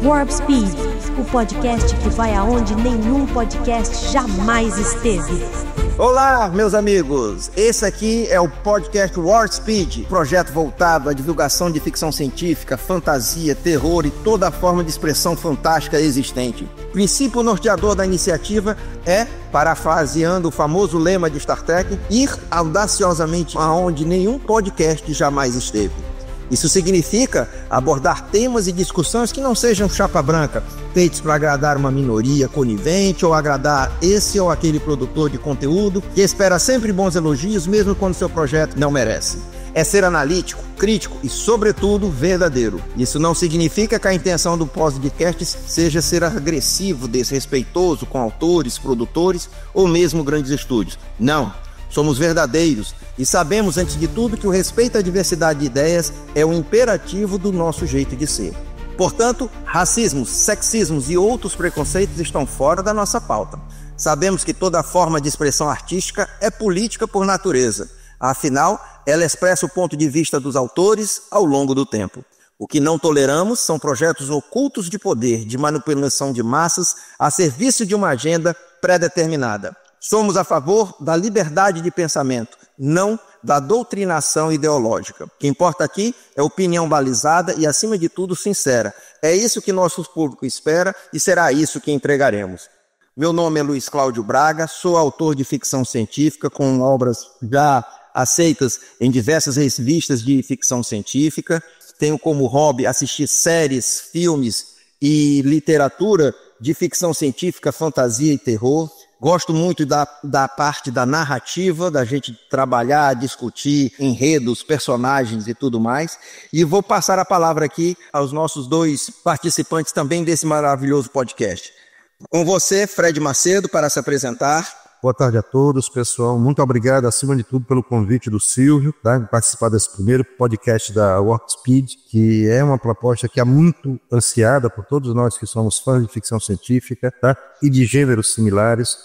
Warp Speed, o podcast que vai aonde nenhum podcast jamais esteve. Olá, meus amigos! Esse aqui é o podcast Warp Speed, projeto voltado à divulgação de ficção científica, fantasia, terror e toda forma de expressão fantástica existente. O princípio norteador da iniciativa é, parafraseando o famoso lema de Star Trek, ir audaciosamente aonde nenhum podcast jamais esteve. Isso significa abordar temas e discussões que não sejam chapa branca, feitos para agradar uma minoria conivente ou agradar esse ou aquele produtor de conteúdo que espera sempre bons elogios mesmo quando seu projeto não merece. É ser analítico, crítico e, sobretudo, verdadeiro. Isso não significa que a intenção do podcast seja ser agressivo, desrespeitoso com autores, produtores ou mesmo grandes estúdios. Não. Somos verdadeiros e sabemos, antes de tudo, que o respeito à diversidade de ideias é o imperativo do nosso jeito de ser. Portanto, racismos, sexismos e outros preconceitos estão fora da nossa pauta. Sabemos que toda forma de expressão artística é política por natureza. Afinal, ela expressa o ponto de vista dos autores ao longo do tempo. O que não toleramos são projetos ocultos de poder, de manipulação de massas a serviço de uma agenda pré-determinada. Somos a favor da liberdade de pensamento, não da doutrinação ideológica. O que importa aqui é opinião balizada e, acima de tudo, sincera. É isso que nosso público espera e será isso que entregaremos. Meu nome é Luiz Cláudio Braga, sou autor de ficção científica com obras já aceitas em diversas revistas de ficção científica. Tenho como hobby assistir séries, filmes e literatura de ficção científica, fantasia e terror. Gosto muito da parte da narrativa, da gente trabalhar, discutir enredos, personagens e tudo mais. E vou passar a palavra aqui aos nossos dois participantes também desse maravilhoso podcast. Com você, Fred Macedo, para se apresentar. Boa tarde a todos, pessoal. Muito obrigado, acima de tudo, pelo convite do Silvio, tá? De participar desse primeiro podcast da Warp Speed, que é uma proposta que é muito ansiada por todos nós que somos fãs de ficção científica, tá? E de gêneros similares.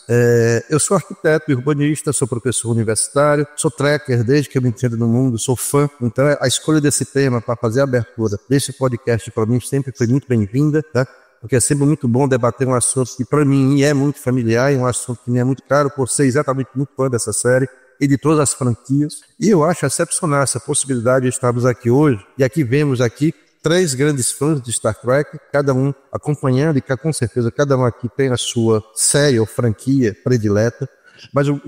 Eu sou arquiteto e urbanista, sou professor universitário, sou trekker desde que eu me entendo no mundo, sou fã. Então, a escolha desse tema para fazer a abertura desse podcast, para mim, sempre foi muito bem-vinda, tá? Porque é sempre muito bom debater um assunto que para mim é muito familiar, e um assunto que me é muito caro por ser exatamente muito fã dessa série e de todas as franquias. E eu acho excepcional essa possibilidade de estarmos aqui hoje, e aqui vemos aqui três grandes fãs de Star Trek, cada um acompanhando, e com certeza cada um aqui tem a sua série ou franquia predileta. Mas o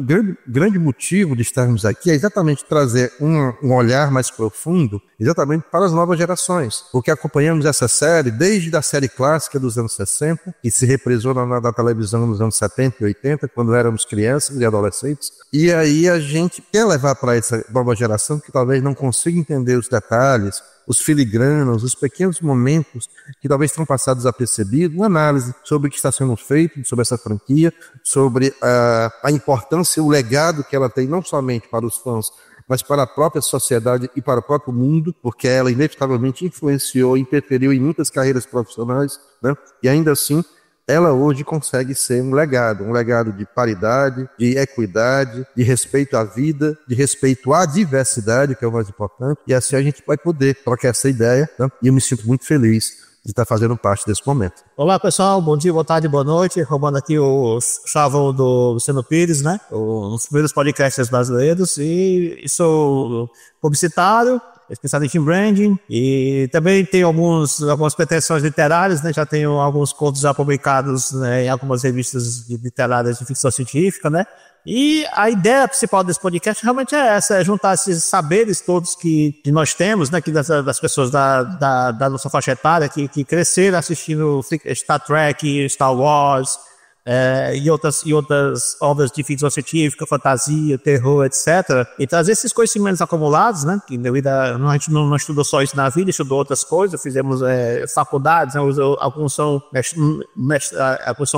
grande motivo de estarmos aqui é exatamente trazer um olhar mais profundo exatamente para as novas gerações, porque acompanhamos essa série desde a série clássica dos anos 60, que se reprisou na televisão nos anos 70 e 80, quando éramos crianças e adolescentes, e aí a gente quer levar para essa nova geração que talvez não consiga entender os detalhes, os filigranos, os pequenos momentos que talvez tenham passado desapercebidos, uma análise sobre o que está sendo feito, sobre essa franquia, sobre a importância e o legado que ela tem não somente para os fãs, mas para a própria sociedade e para o próprio mundo, porque ela inevitavelmente influenciou e interferiu em muitas carreiras profissionais, né? E ainda assim, ela hoje consegue ser um legado de paridade, de equidade, de respeito à vida, de respeito à diversidade, que é o mais importante, e assim a gente vai poder trocar essa ideia, né? E eu me sinto muito feliz de estar fazendo parte desse momento. Olá, pessoal, bom dia, boa tarde, boa noite, roubando aqui o chavão do Luciano Pires, né? Um dos primeiros podcasts brasileiros, e sou publicitário, especialista em team branding, e também tenho algumas pretensões literárias, né? Já tenho alguns contos já publicados, né, em algumas revistas literárias de ficção científica, né? E a ideia principal desse podcast realmente é essa, é juntar esses saberes todos que nós temos, né, que das pessoas da nossa faixa etária, que cresceram assistindo Star Trek, Star Wars, e outras obras de ficção científica, fantasia, terror, etc. E trazer esses conhecimentos acumulados, né? Que a gente não estudou só isso na vida, estudou outras coisas, fizemos faculdades, né? Alguns são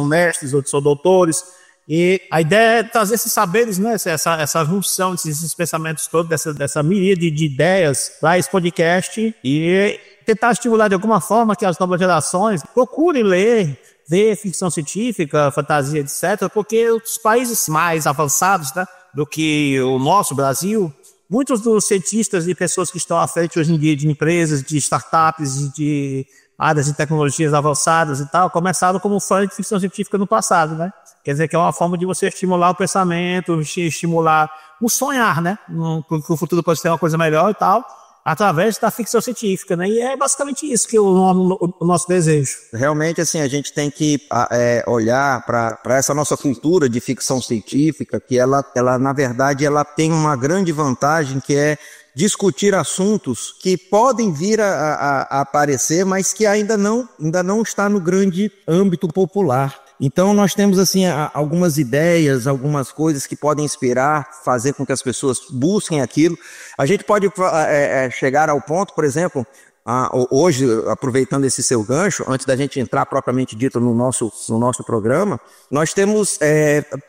mestres, outros são doutores. E a ideia é trazer esses saberes, né? Essa junção desses pensamentos todos, dessa miríade de ideias para esse podcast, e tentar estimular de alguma forma que as novas gerações procurem ler ficção científica, fantasia, etc., porque os países mais avançados, né, do que o nosso Brasil, muitos dos cientistas e pessoas que estão à frente hoje em dia de empresas, de startups, de áreas de tecnologias avançadas e tal, começaram como fã de ficção científica no passado, né? Quer dizer que é uma forma de você estimular o pensamento, estimular o sonhar, né? Que o futuro pode ser uma coisa melhor e tal, através da ficção científica, né? E é basicamente isso que é o nosso desejo. Realmente, assim, a gente tem que olhar para essa nossa cultura de ficção científica, que ela, na verdade, ela tem uma grande vantagem, que é discutir assuntos que podem vir a aparecer, mas que ainda não está no grande âmbito popular. Então nós temos assim algumas ideias, algumas coisas que podem inspirar, fazer com que as pessoas busquem aquilo. A gente pode chegar ao ponto, por exemplo, hoje, aproveitando esse seu gancho, antes da gente entrar propriamente dito no nosso programa, nós temos,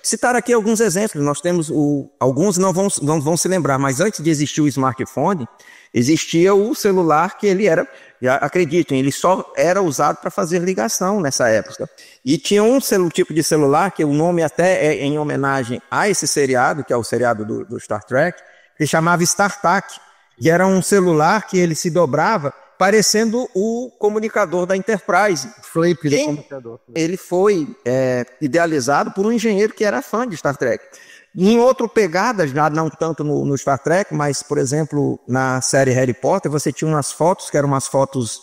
citar aqui alguns exemplos. Nós temos, alguns não vão se lembrar, mas antes de existir o smartphone, existia o celular, que ele era, acreditem, ele só era usado para fazer ligação nessa época. E tinha um tipo de celular, que o nome até é em homenagem a esse seriado, que é o seriado do Star Trek, que chamava StarTAC, e era um celular que ele se dobrava, parecendo o comunicador da Enterprise. Flip do comunicador. Ele foi idealizado por um engenheiro que era fã de Star Trek. Em outra pegada, já não tanto no Star Trek, mas, por exemplo, na série Harry Potter, você tinha umas fotos, que eram umas fotos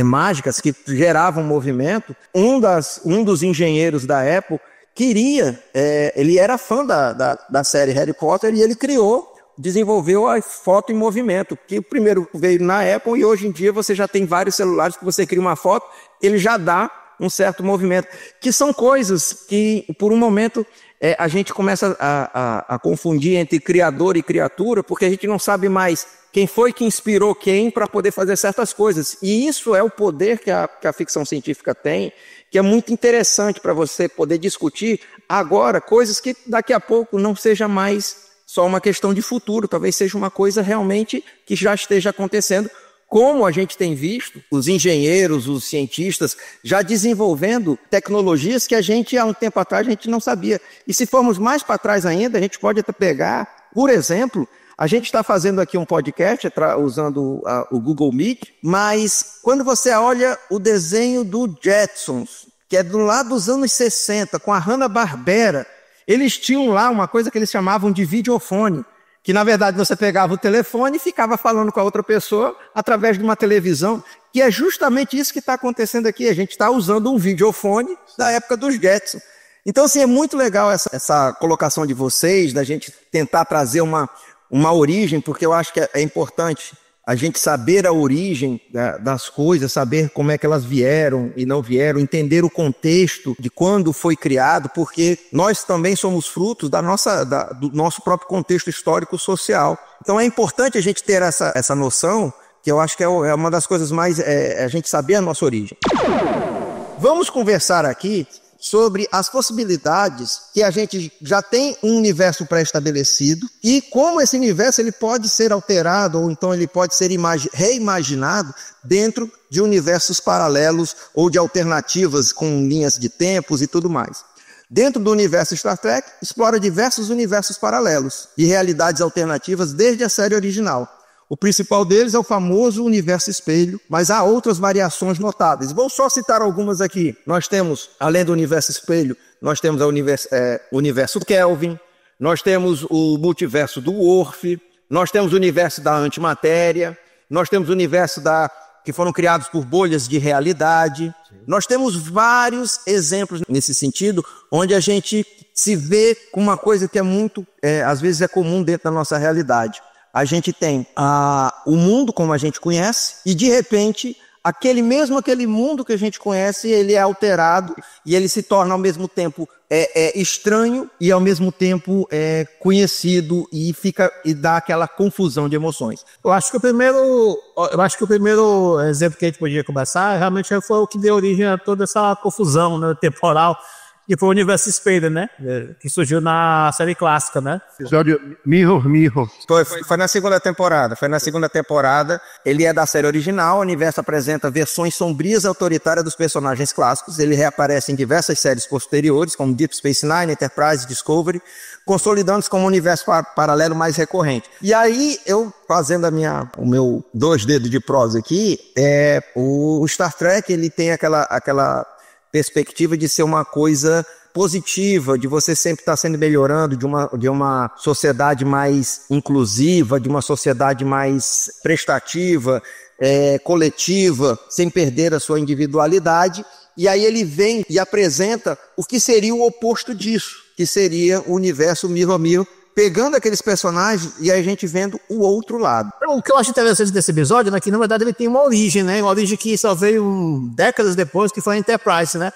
mágicas, que geravam movimento. Um dos engenheiros da Apple queria, ele era fã da série Harry Potter, e ele desenvolveu a foto em movimento, que primeiro veio na Apple, e hoje em dia você já tem vários celulares que você cria uma foto, ele já dá um certo movimento, que são coisas que, por um momento, a gente começa a confundir entre criador e criatura, porque a gente não sabe mais quem foi que inspirou quem para poder fazer certas coisas. E isso é o poder que a ficção científica tem, que é muito interessante para você poder discutir agora coisas que daqui a pouco não seja mais só uma questão de futuro, talvez seja uma coisa realmente que já esteja acontecendo, como a gente tem visto os engenheiros, os cientistas já desenvolvendo tecnologias que a gente, há um tempo atrás, a gente não sabia. E se formos mais para trás ainda, a gente pode até pegar, por exemplo, a gente está fazendo aqui um podcast usando o Google Meet, mas quando você olha o desenho do Jetsons, que é do lado dos anos 60, com a Hanna-Barbera, eles tinham lá uma coisa que eles chamavam de videofone, que na verdade você pegava o telefone e ficava falando com a outra pessoa através de uma televisão, que é justamente isso que está acontecendo aqui. A gente está usando um videofone da época dos Jetsons. Então, assim, é muito legal essa colocação de vocês, da gente tentar trazer uma origem, porque eu acho que é importante a gente saber a origem das coisas, saber como é que elas vieram e não vieram, entender o contexto de quando foi criado, porque nós também somos frutos do nosso próprio contexto histórico-social. Então é importante a gente ter essa noção, que eu acho que é uma das coisas mais, a gente saber a nossa origem. Vamos conversar aqui sobre as possibilidades que a gente já tem um universo pré-estabelecido e como esse universo ele pode ser alterado ou então ele pode ser reimaginado dentro de universos paralelos ou de alternativas com linhas de tempos e tudo mais. Dentro do universo Star Trek, explora diversos universos paralelos e realidades alternativas desde a série original. O principal deles é o famoso universo espelho, mas há outras variações notáveis. Vou só citar algumas aqui. Nós temos, além do universo espelho, nós temos o universo Kelvin, nós temos o multiverso do Worf, nós temos o universo da antimatéria, nós temos o universo que foram criados por bolhas de realidade. Nós temos vários exemplos nesse sentido, onde a gente se vê com uma coisa que é muito, às vezes é comum dentro da nossa realidade. A gente tem o mundo como a gente conhece e, de repente, aquele mundo que a gente conhece, ele é alterado e ele se torna, ao mesmo tempo, estranho e, ao mesmo tempo, conhecido e dá aquela confusão de emoções. Eu acho que o primeiro exemplo que a gente podia começar realmente foi o que deu origem a toda essa confusão, né, temporal que foi o Universo Spader, né? Que surgiu na série clássica, né? Episódio Mirror. Foi na segunda temporada. Ele é da série original. O universo apresenta versões sombrias e autoritárias dos personagens clássicos. Ele reaparece em diversas séries posteriores, como Deep Space Nine, Enterprise, Discovery, consolidando-se como um universo paralelo mais recorrente. E aí, eu fazendo o meu 2 dedos de prosa aqui, o Star Trek, ele tem aquela perspectiva de ser uma coisa positiva, de você sempre estar sendo melhorando, de uma sociedade mais inclusiva, de uma sociedade mais prestativa, coletiva, sem perder a sua individualidade. E aí ele vem e apresenta o que seria o oposto disso, que seria o universo Mirror, pegando aqueles personagens e a gente vendo o outro lado. O que eu acho interessante desse episódio, né, que na verdade ele tem uma origem, né, uma origem que só veio décadas depois, que foi a Enterprise, né,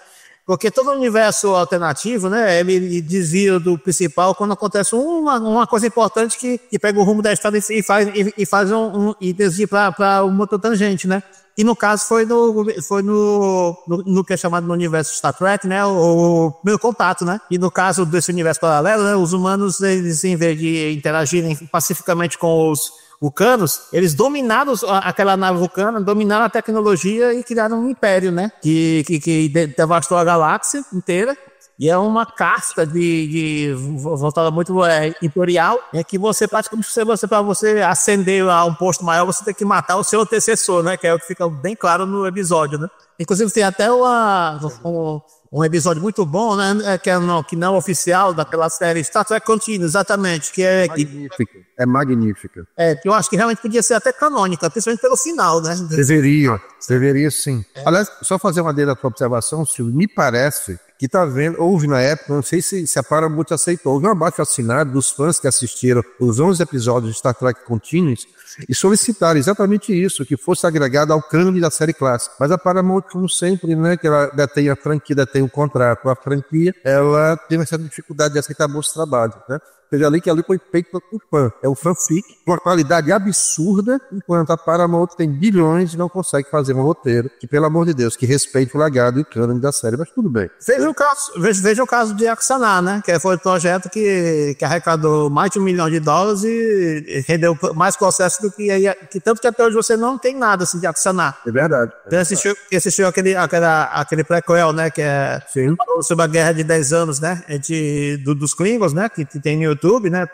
porque todo o universo alternativo, né, ele desvia do principal quando acontece uma coisa importante que pega o rumo da história e desvia para uma outra tangente, né. E no caso foi no que é chamado no universo Star Trek, né, o primeiro contato, né? E no caso desse universo paralelo, né, os humanos, eles, em vez de interagirem pacificamente com os vulcanos, eles dominaram aquela nave vulcana, dominaram a tecnologia e criaram um império, né? Que devastou a galáxia inteira. E é uma casta voltada muito imperial, que você praticamente, para você ascender a um posto maior, você tem que matar o seu antecessor, né? Que é o que fica bem claro no episódio, né? Inclusive tem até um episódio muito bom, né? Que não oficial daquela série Star Trek Continuum, exatamente. Que é magnífica. Que eu acho que realmente podia ser até canônica, principalmente pelo final, né? Deveria sim. Aliás, só fazer uma dedo à tua observação, Silvio, me parece que houve na época, não sei se a Paramount aceitou, houve um abaixo-assinado dos fãs que assistiram os 11 episódios de Star Trek Continuous e solicitaram exatamente isso, que fosse agregado ao cânone da série clássica. Mas a Paramount, como sempre, né, que ela detém a franquia, detém o contrato com a franquia, ela tem uma certa dificuldade de aceitar bons trabalhos, né? Veja ali que ali foi feito por fã. É um fanfic com uma qualidade absurda, enquanto a Paramount tem bilhões e não consegue fazer um roteiro que, pelo amor de Deus, que respeite o legado e o cânone da série, mas tudo bem. Veja o caso de Axanar, né? Que foi o projeto que arrecadou mais de $1 milhão e rendeu mais processo do que tanto que até hoje você não tem nada assim de Axanar. É verdade. Você assistiu aquele prequel, né? Que é sobre a guerra de 10 anos, né? Dos Klingons, né? Que tem no YouTube, né,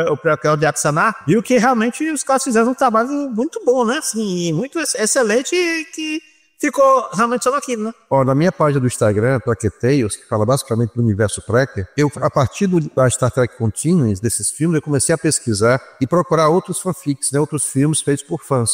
o prequel de Axanar, viu que realmente os caras fizeram um trabalho muito bom, né, assim, muito excelente que ficou realmente só naquilo, né. Na minha página do Instagram, Treketales, que fala basicamente do universo Trekker, a partir da Star Trek Continuous, desses filmes, eu comecei a pesquisar e procurar outros fanfics, né, outros filmes feitos por fãs.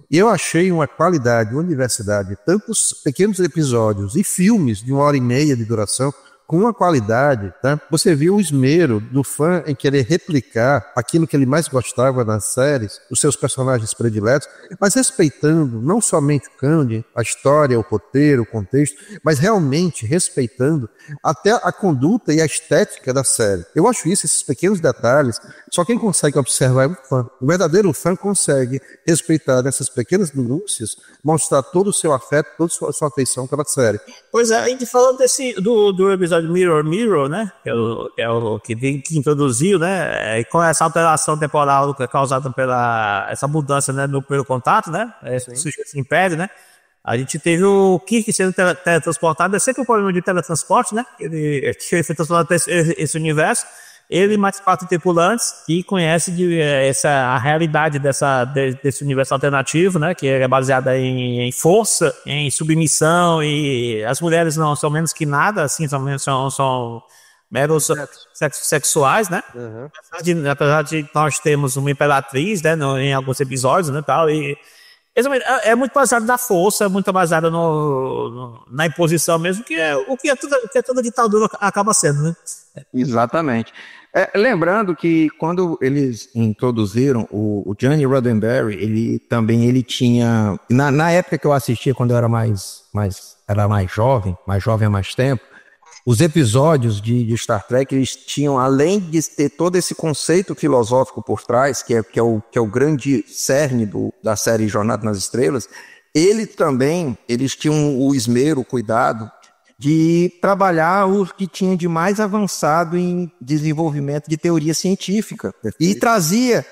E eu achei uma qualidade, uma universidade, tantos pequenos episódios e filmes de 1h30 de duração, com uma qualidade, tá? Você viu o esmero do fã em querer replicar aquilo que ele mais gostava nas séries, os seus personagens prediletos, mas respeitando não somente o cânone, a história, o roteiro, o contexto, mas realmente respeitando até a conduta e a estética da série. Eu acho esses pequenos detalhes, só quem consegue observar é o fã. O verdadeiro fã consegue respeitar essas pequenas minúcias, mostrar todo o seu afeto, toda a sua afeição pela série. Pois é, a gente falando do episódio Mirror, né, que é o que introduziu, né, e com essa alteração temporal causada pela essa mudança, né, no primeiro contato, né, esse império, né, a gente teve o Kirk sendo teletransportado. É sempre um problema de teletransporte, né, ele foi transportado para esse universo, ele mais 4 tripulantes e conhece a realidade desse universo alternativo, né, que é baseada em força, em submissão, e as mulheres não são menos que nada, assim, são meros sexuais, né? Uhum. Apesar de nós termos uma imperatriz, né, em alguns episódios, né, tal, e é muito baseado na força, é muito baseado na imposição mesmo, que é o que toda ditadura acaba sendo, né? Exatamente. Lembrando que quando eles introduziram o Gene Roddenberry, ele tinha, na época que eu assistia, quando eu era mais jovem há mais tempo, os episódios de Star Trek, eles tinham, além de ter todo esse conceito filosófico por trás, que é o grande cerne da série Jornada nas Estrelas, eles tinham o esmero, o cuidado de trabalhar o que tinha de mais avançado em desenvolvimento de teoria científica. E trazia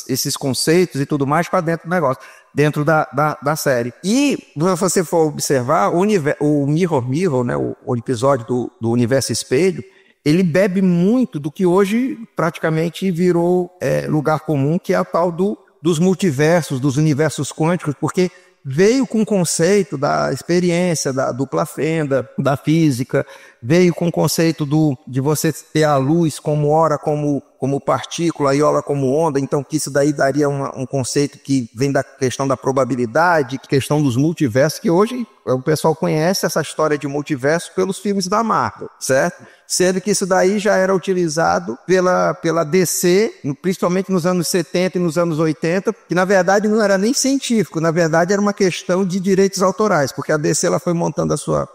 esses conceitos e tudo mais para dentro do negócio, dentro da série. E, se você for observar, o Mirror, né, o episódio do Universo Espelho, ele bebe muito do que hoje praticamente virou lugar comum, que é a tal dos multiversos, dos universos quânticos, porque veio com o conceito da experiência, da dupla fenda, da física, veio com o conceito de você ter a luz como ora como partícula e ora como onda, então que isso daí daria um conceito que vem da questão da probabilidade, questão dos multiversos, que hoje o pessoal conhece essa história de multiverso pelos filmes da Marvel, certo? Sendo que isso daí já era utilizado pela DC, principalmente nos anos 70 e nos anos 80, que na verdade não era nem científico, na verdade era uma questão de direitos autorais, porque a DC ela foi montando a sua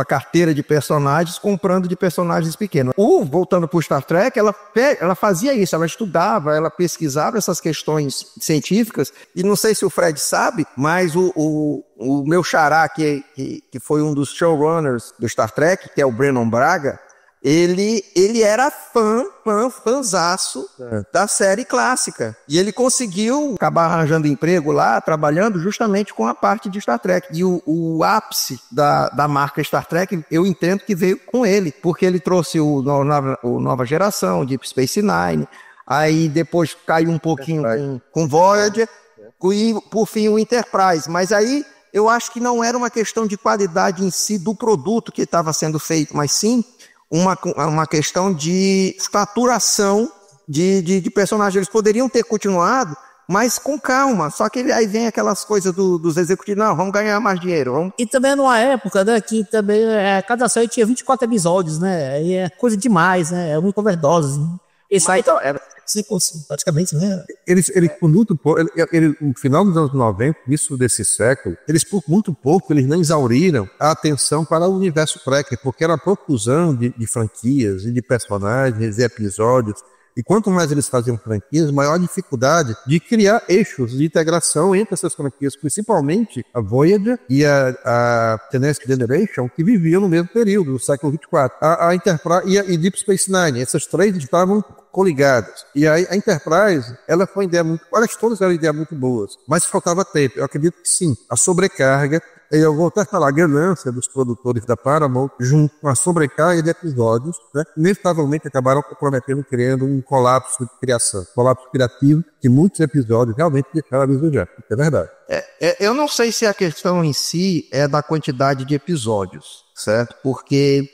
carteira de personagens, comprando de personagens pequenos. Voltando para o Star Trek, ela fazia isso, ela estudava, ela pesquisava essas questões científicas, e não sei se o Fred sabe, mas o meu xará, que foi um dos showrunners do Star Trek, que é o Brannon Braga, ele era fãzaço da série clássica. E ele conseguiu acabar arranjando emprego lá, trabalhando justamente com a parte de Star Trek. E o ápice da marca Star Trek, eu entendo que veio com ele, porque ele trouxe o Nova Geração, Deep Space Nine, aí depois caiu um pouquinho com Voyager, e por fim o Enterprise. Mas aí eu acho que não era uma questão de qualidade em si do produto que estava sendo feito, mas sim uma questão de saturação de personagens. Eles poderiam ter continuado, mas com calma. Só que aí vem aquelas coisas dos executivos, não, vamos ganhar mais dinheiro. E também numa época, né, que também cada série tinha 24 episódios, né? E é coisa demais, né? É muito overdose. Isso aí então, era praticamente, né? Eles por muito pouco, no final dos anos 90, isso desse século, eles por muito pouco, eles não exauriram a atenção para o universo Trek, porque era a profusão de franquias e de personagens e episódios. E quanto mais eles faziam franquias, maior a dificuldade de criar eixos de integração entre essas franquias, principalmente a Voyager e a The Next Generation, que viviam no mesmo período, no século 24. A Enterprise e Deep Space Nine, essas três estavam coligadas. E aí a Enterprise, ela foi uma ideia elas todas eram ideias muito boas, mas faltava tempo. Eu acredito que sim, a sobrecarga, eu vou até falar, a ganância dos produtores da Paramount, junto com a sobrecarga de episódios, né, inevitavelmente acabaram comprometendo, criando um colapso de criação, colapso criativo, que muitos episódios realmente deixaram a desejar. É verdade. Eu não sei se a questão em si é da quantidade de episódios, certo? Porque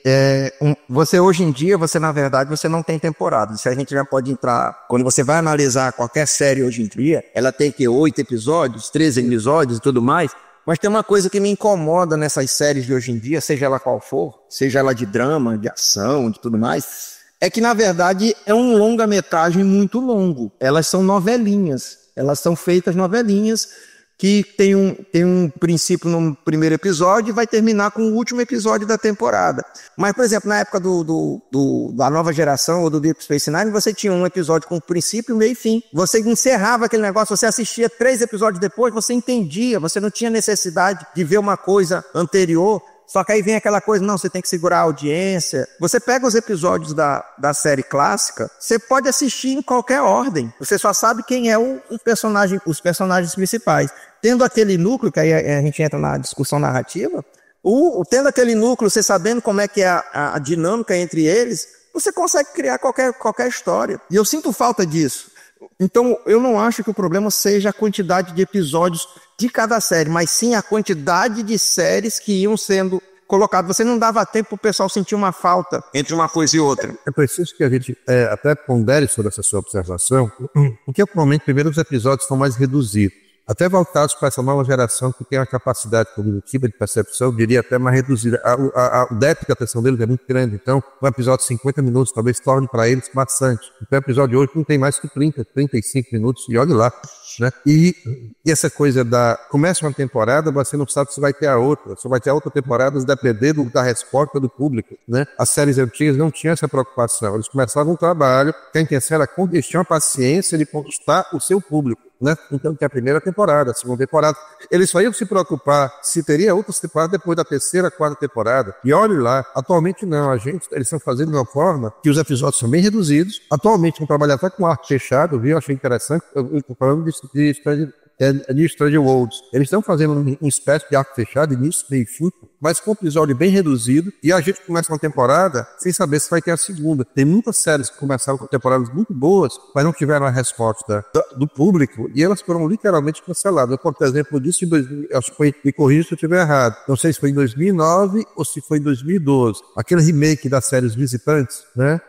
você hoje em dia, na verdade, você não tem temporada. Se a gente já pode entrar, quando você vai analisar qualquer série hoje em dia, ela tem que 8 episódios, 13 episódios e tudo mais. Mas tem uma coisa que me incomoda nessas séries de hoje em dia, seja ela qual for, seja ela de drama, de ação, de tudo mais, é que na verdade é um longa-metragem muito longo. Elas são novelinhas, elas são feitas novelinhas que tem um princípio no primeiro episódio e vai terminar com o último episódio da temporada. Mas, por exemplo, na época da Nova Geração ou do Deep Space Nine, você tinha um episódio com princípio, meio e fim. Você encerrava aquele negócio, você assistia 3 episódios depois, você entendia, você não tinha necessidade de ver uma coisa anterior. Só que aí vem aquela coisa, não, você tem que segurar a audiência. Você pega os episódios da série clássica, você pode assistir em qualquer ordem. Você só sabe quem é os personagens principais. Tendo aquele núcleo, que aí a gente entra na discussão narrativa, tendo aquele núcleo, você sabendo como é que é a dinâmica entre eles, você consegue criar qualquer história. E eu sinto falta disso. Então, eu não acho que o problema seja a quantidade de episódios de cada série, mas sim a quantidade de séries que iam sendo colocadas. Você não dava tempo para o pessoal sentir uma falta entre uma coisa e outra. É preciso que a gente até pondere sobre essa sua observação, porque provavelmente primeiro os episódios estão mais reduzidos, até voltados para essa nova geração que tem uma capacidade cognitiva de percepção, eu diria até mais reduzida. O déficit de atenção deles é muito grande, então um episódio de 50 minutos talvez torne para eles bastante. Então o episódio de hoje não tem mais que 30, 35 minutos, e olha lá. né? E essa coisa começa uma temporada, você não sabe se vai ter a outra, se vai ter a outra temporada, dependendo da resposta do público, né? As séries antigas não tinham essa preocupação, eles começavam um trabalho, que a intenção era eles tinham a paciência de conquistar o seu público, né? Então, que é a primeira temporada, a segunda temporada, eles só iam se preocupar se teria outras temporadas depois da terceira, quarta temporada. E olhe lá, atualmente não, eles estão fazendo de uma forma que os episódios são bem reduzidos. Atualmente vão trabalhar até com arte fechado, viu? Eu achei interessante, eu estou falando de Stranger Worlds. Eles estão fazendo uma espécie de arco fechado, início, meio e fim, mas com um episódio bem reduzido, e a gente começa uma temporada sem saber se vai ter a segunda. Tem muitas séries que começaram com temporadas muito boas, mas não tiveram a resposta do público, e elas foram literalmente canceladas. Eu, por exemplo, disse em 2000, acho que foi, me corrija se eu estiver errado, não sei se foi em 2009 ou se foi em 2012, aquele remake da série Os Visitantes, né?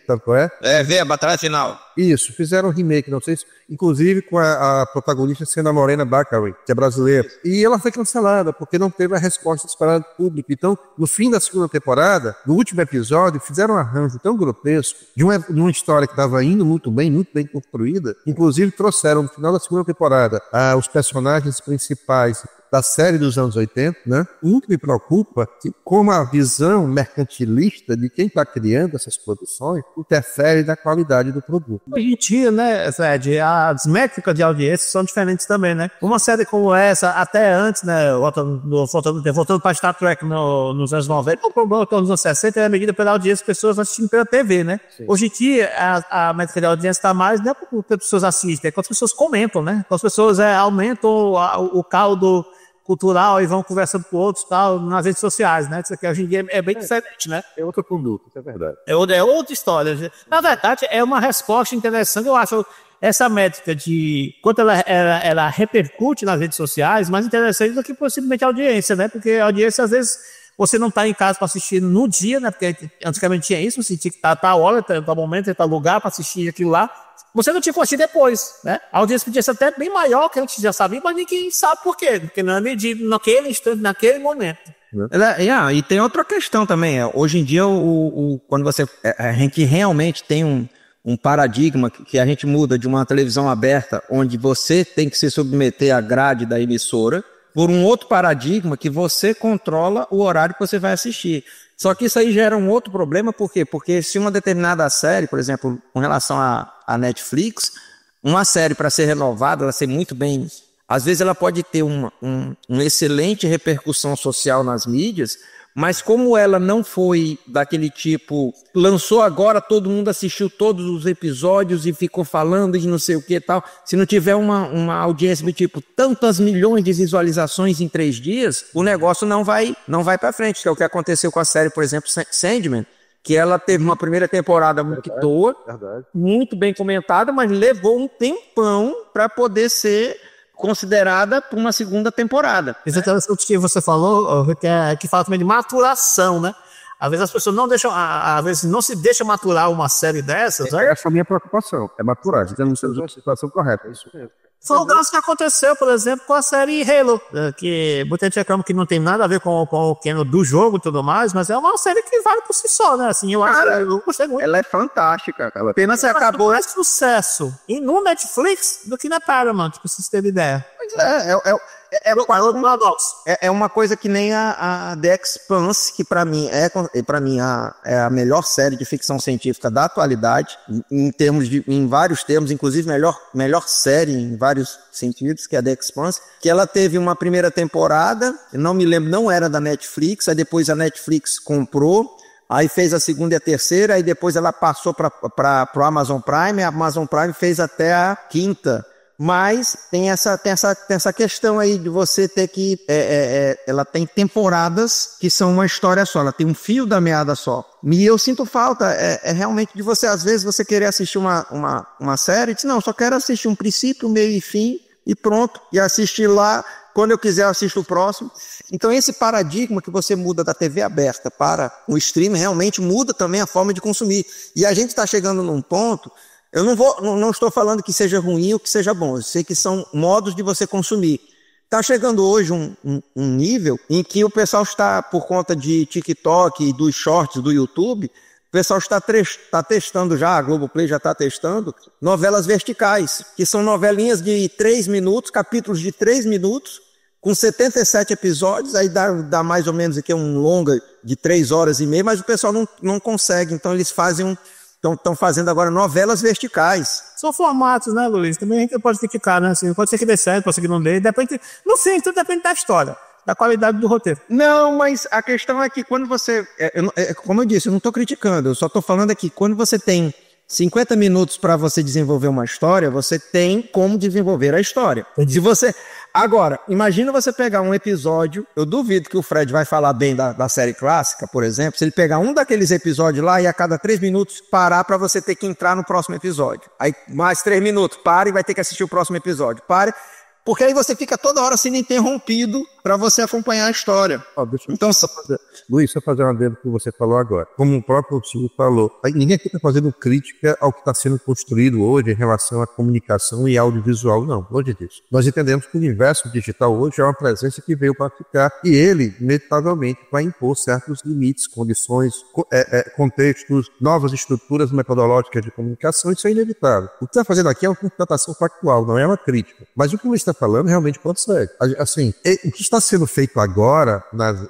Sabe qual é? V, a Batalha Final. Isso, fizeram um remake, não sei se, inclusive com a protagonista sendo a Morena Baccarin, que é brasileira. E ela foi cancelada, porque não teve a resposta esperada do público. Então, no fim da segunda temporada, no último episódio, fizeram um arranjo tão grotesco de uma história que estava indo muito bem construída. Inclusive, trouxeram no final da segunda temporada os personagens principais da série dos anos 80, né? O que me preocupa é que, como a visão mercantilista de quem está criando essas produções interfere na qualidade do produto. Hoje em dia, né, Fred, as métricas de audiência são diferentes também, né? Uma série como essa, até antes, né, voltando para Star Trek nos anos 90, o problema que nos anos 60 era medida pela audiência das pessoas assistindo pela TV, né? Sim. Hoje em dia, a métrica de audiência está mais, não é porque as pessoas assistem, é quando as pessoas comentam, né? Quando as pessoas aumentam o caldo cultural e vão conversando com outros tal, nas redes sociais, né? Isso aqui hoje em dia é bem diferente, né? É outra conduta, isso é verdade. É outra história. Na verdade, é uma resposta interessante. Eu acho essa métrica de quanto ela repercute nas redes sociais mais interessante do que possivelmente a audiência, né? Porque a audiência, às vezes, você não está em casa para assistir no dia, né? Porque antigamente tinha isso, você tinha que estar a hora, tal momento, tal lugar para assistir aquilo lá. Você não tinha que assistir depois, né? A audiência podia ser até bem maior, que a gente já sabia, mas ninguém sabe por quê. Porque não é medido naquele instante, naquele momento. E tem outra questão também. Hoje em dia, quando a gente realmente tem um paradigma que a gente muda de uma televisão aberta, onde você tem que se submeter à grade da emissora, por um outro paradigma que você controla o horário que você vai assistir. Só que isso aí gera um outro problema, por quê? Porque se uma determinada série, por exemplo, com relação à Netflix, uma série para ser renovada, ela ser muito bem... Às vezes ela pode ter uma excelente repercussão social nas mídias, mas como ela não foi daquele tipo, lançou agora, todo mundo assistiu todos os episódios e ficou falando de não sei o que e tal, se não tiver uma audiência do tipo, tantas milhões de visualizações em 3 dias, o negócio não vai para frente, que é o que aconteceu com a série, por exemplo, Sandman, que ela teve uma primeira temporada muito boa, muito bem comentada, mas levou um tempão para poder ser considerada para uma segunda temporada. Exatamente o que você falou, que fala também de maturação, né? Às vezes as pessoas não deixam, às vezes não se deixam maturar uma série dessas. Essa é a minha preocupação, é maturar, dizendo a situação correta, é isso mesmo. Foi o caso que aconteceu, por exemplo, com a série Halo, que muita gente reclama que não tem nada a ver com o canon do jogo e tudo mais, mas é uma série que vale por si só, né? Assim, eu gostei muito. Ela é fantástica, cara. Pena se acabou. Mais sucesso no Netflix do que na Paramount, pra vocês terem ideia. Pois é uma coisa que nem a The Expanse, que para mim é a melhor série de ficção científica da atualidade, em vários termos, inclusive melhor série em vários sentidos, que é a The Expanse, que ela teve uma primeira temporada, não me lembro, não era da Netflix, aí depois a Netflix comprou, aí fez a segunda e a terceira, aí depois ela passou para o Amazon Prime, a Amazon Prime fez até a quinta. Mas tem essa questão aí de você ter que... ela tem temporadas que são uma história só, ela tem um fio da meada só. E eu sinto falta, realmente de você, às vezes, você querer assistir uma série, diz, não, só quero assistir um princípio, meio e fim, e pronto, e assistir lá, quando eu quiser eu assisto o próximo. Então esse paradigma que você muda da TV aberta para o streaming realmente muda também a forma de consumir. E a gente está chegando num ponto... Eu não estou falando que seja ruim ou que seja bom, eu sei que são modos de você consumir. Está chegando hoje um nível em que o pessoal está, por conta de TikTok e dos shorts do YouTube, O pessoal está testando já, a Globoplay já está testando, novelas verticais, que são novelinhas de 3 minutos, capítulos de 3 minutos, com 77 episódios, aí dá mais ou menos aqui um longa de 3 horas e meia, mas o pessoal não consegue, então eles estão fazendo agora novelas verticais. São formatos, né, Luiz? Também a gente pode criticar, né? Assim, pode ser que dê certo, pode ser que não dê, depende, no fim, tudo depende da história, da qualidade do roteiro. Não, mas a questão é que quando você... como eu disse, eu não estou criticando, eu só estou falando aqui, quando você tem 50 minutos para você desenvolver uma história, você tem como desenvolver a história. Se você... Agora, imagina você pegar um episódio, eu duvido que o Fred vai falar bem da série clássica, por exemplo, se ele pegar um daqueles episódios lá e a cada 3 minutos parar para você ter que entrar no próximo episódio. Aí mais 3 minutos, para e vai ter que assistir o próximo episódio. Pare, porque aí você fica toda hora sendo interrompido para você acompanhar a história. Luiz, só fazer uma adendo que você falou agora. Como o próprio Silvio falou, ninguém aqui está fazendo crítica ao que está sendo construído hoje em relação à comunicação e audiovisual, não, longe disso. Nós entendemos que o universo digital hoje é uma presença que veio para ficar e ele, inevitavelmente, vai impor certos limites, condições, contextos, novas estruturas metodológicas de comunicação, isso é inevitável. O que está fazendo aqui é uma constatação factual, não é uma crítica. Mas o que o Luiz está falando realmente pode ser. Assim, o que está sendo feito agora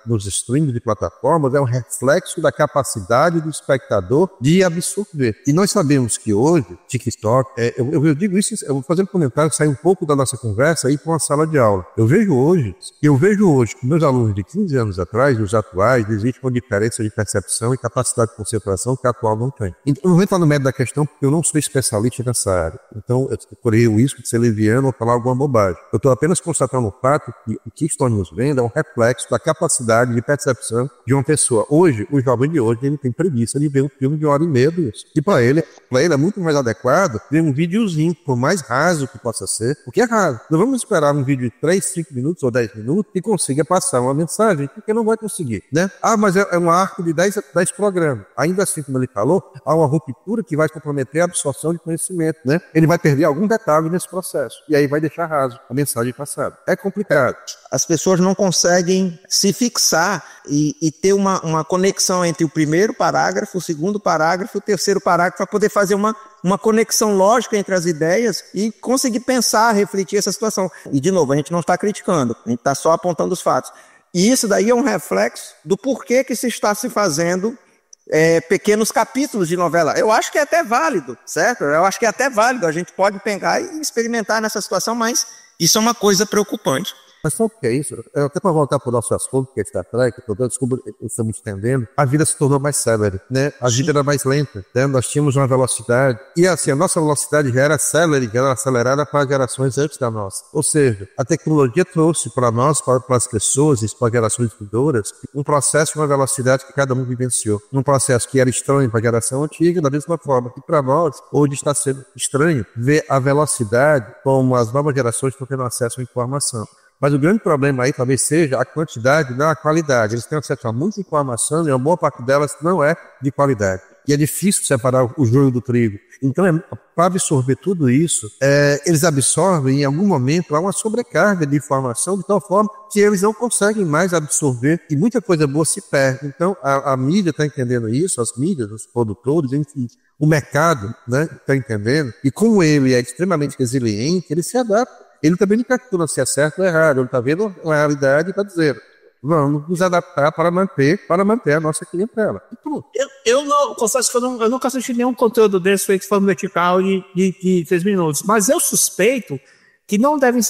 nos streams de plataformas é um reflexo da capacidade do espectador de absorver. E nós sabemos que hoje, TikTok, eu digo isso, eu vou fazer um comentário, sair um pouco da nossa conversa e ir para uma sala de aula. Eu vejo hoje que meus alunos de 15 anos atrás, os atuais, existe uma diferença de percepção e capacidade de concentração que a atual não tem. Então, eu não vou entrar no mérito da questão porque eu não sou especialista nessa área. Então, eu corri o risco de ser leviano ou falar alguma bobagem. Eu estou apenas constatando o fato que o que estamos vendo é um reflexo da capacidade de percepção de uma pessoa. Hoje, o jovem de hoje, ele tem preguiça de ver um filme de 1h30 disso. E para ele é muito mais adequado ver um videozinho, por mais raso que possa ser, porque é raso. Não vamos esperar um vídeo de 3, 5 minutos ou 10 minutos que consiga passar uma mensagem, porque não vai conseguir, né? Mas é um arco de 10 programas. Ainda assim, como ele falou, há uma ruptura que vai comprometer a absorção de conhecimento, né? Ele vai perder algum detalhe nesse processo, e aí vai deixar raso a mensagem passada. É complicado. As pessoas não conseguem se fixar e ter uma conexão entre o primeiro parágrafo, o segundo parágrafo e o terceiro parágrafo para poder fazer uma conexão lógica entre as ideias e conseguir pensar, refletir essa situação. E, de novo, a gente não está criticando, a gente está só apontando os fatos. E isso daí é um reflexo do porquê que se está se fazendo pequenos capítulos de novela. Eu acho que é até válido, certo? Eu acho que é até válido. A gente pode pegar e experimentar nessa situação, mas isso é uma coisa preocupante. Mas sabe o que é isso? Até para voltar para o nosso assunto, que é Star Trek, desculpa, estamos estendendo, a vida se tornou mais célere, né? A vida era mais lenta, né? Nós tínhamos uma velocidade, e assim, a nossa velocidade já era célere, já era acelerada para gerações antes da nossa. Ou seja, a tecnologia trouxe para nós, para as pessoas e para as gerações futuras, um processo de uma velocidade que cada um vivenciou. Um processo que era estranho para a geração antiga, da mesma forma que para nós, hoje está sendo estranho ver a velocidade como as novas gerações estão tendo acesso à informação. Mas o grande problema aí talvez seja a quantidade, não a qualidade. Eles têm acesso a muita informação e uma boa parte delas não é de qualidade. E é difícil separar o joio do trigo. Então, para absorver tudo isso, eles absorvem em algum momento uma sobrecarga de informação de tal forma que eles não conseguem mais absorver e muita coisa boa se perde. Então, a mídia está entendendo isso, as mídias, os produtores, enfim, o mercado, né, está entendendo. E como ele é extremamente resiliente, ele se adapta. Ele também não calcula se é certo ou errado, ele está vendo a realidade e está dizendo, vamos nos adaptar para manter a nossa clientela. Eu não, confesso que eu nunca assisti nenhum conteúdo desse feito de forma vertical de 3 minutos, mas eu suspeito que não devem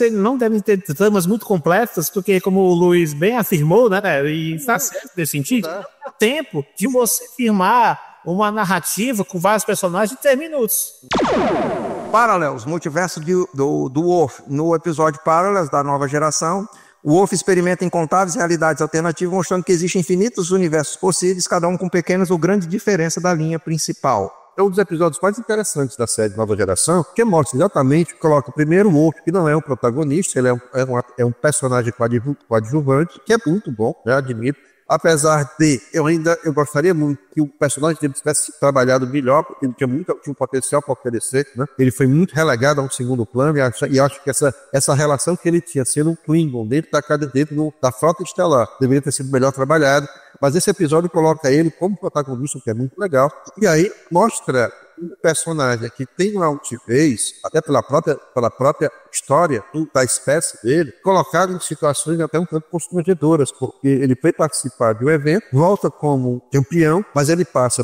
ter tramas muito complexas, porque como o Luiz bem afirmou, né, e está certo nesse sentido, não dá tempo de você firmar uma narrativa com vários personagens em 3 minutos. Parallels, multiverso do Worf. No episódio Parallels, da nova geração, o Worf experimenta incontáveis realidades alternativas, mostrando que existem infinitos universos possíveis, cada um com pequenas ou grandes diferenças da linha principal. É um dos episódios mais interessantes da série Nova Geração, que mostra exatamente, coloca primeiro o Worf, que não é um protagonista, ele é um personagem coadjuvante, que é muito bom, né, admito. Apesar de eu gostaria muito que o personagem dele tivesse trabalhado melhor, porque ele tinha um potencial para oferecer, né? Ele foi muito relegado a um segundo plano, e acho que essa relação que ele tinha sendo um Klingon dentro da frota estelar deveria ter sido melhor trabalhado. Mas esse episódio coloca ele como protagonista, que é muito legal, e aí mostra um personagem que tem uma altivez, até pela própria história da espécie dele, colocado em situações até um tanto constrangedoras, porque ele foi participar de um evento, volta como campeão, mas ele passa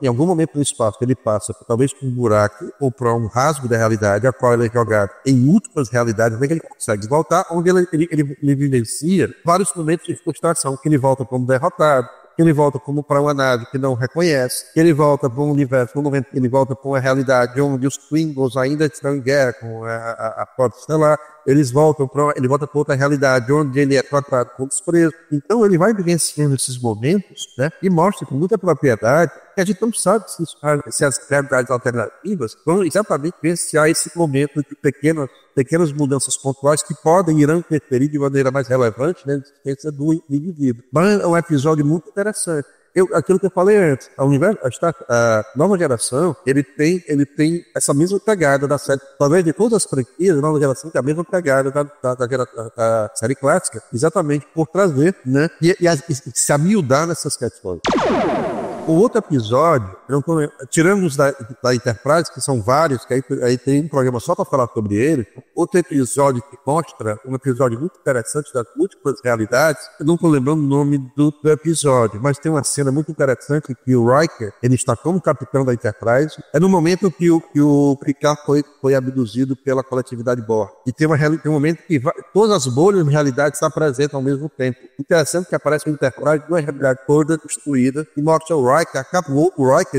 em algum momento do espaço, ele passa talvez por um buraco ou por um rasgo da realidade, a qual ele é jogado em múltiplas realidades, até que ele consegue voltar, onde ele vivencia vários momentos de frustração, que ele volta como derrotado, que ele volta como para uma nave que não reconhece, que ele volta para um universo, no momento que ele volta para uma realidade onde os Klingons ainda estão em guerra com a frota estelar, ele volta para outra realidade onde ele é tratado como desprezo. Então ele vai vivenciando esses momentos, né, e mostra com muita propriedade que a gente não sabe se as realidades alternativas vão exatamente vivenciar esse momento de pequenas mudanças pontuais que irão interferir de maneira mais relevante na existência do indivíduo. Mas é um episódio muito interessante. Aquilo que eu falei antes, a nova geração, ele tem essa mesma pegada da série. Talvez de todas as franquias, a nova geração tem a mesma pegada da série clássica, exatamente por trazer, né, e se amiudar nessas questões. O outro episódio, tirando os da Enterprise, que são vários, que aí tem um programa só para falar sobre ele, outro episódio que mostra um episódio muito interessante das múltiplas realidades, eu não estou lembrando o nome do episódio, mas tem uma cena muito interessante que o Riker, ele está como capitão da Enterprise, é no momento que o Picard foi abduzido pela coletividade Borg. E tem um momento que todas as bolhas de realidade se apresentam ao mesmo tempo. Interessante que aparece o Enterprise, uma realidade toda destruída, e mostra o Riker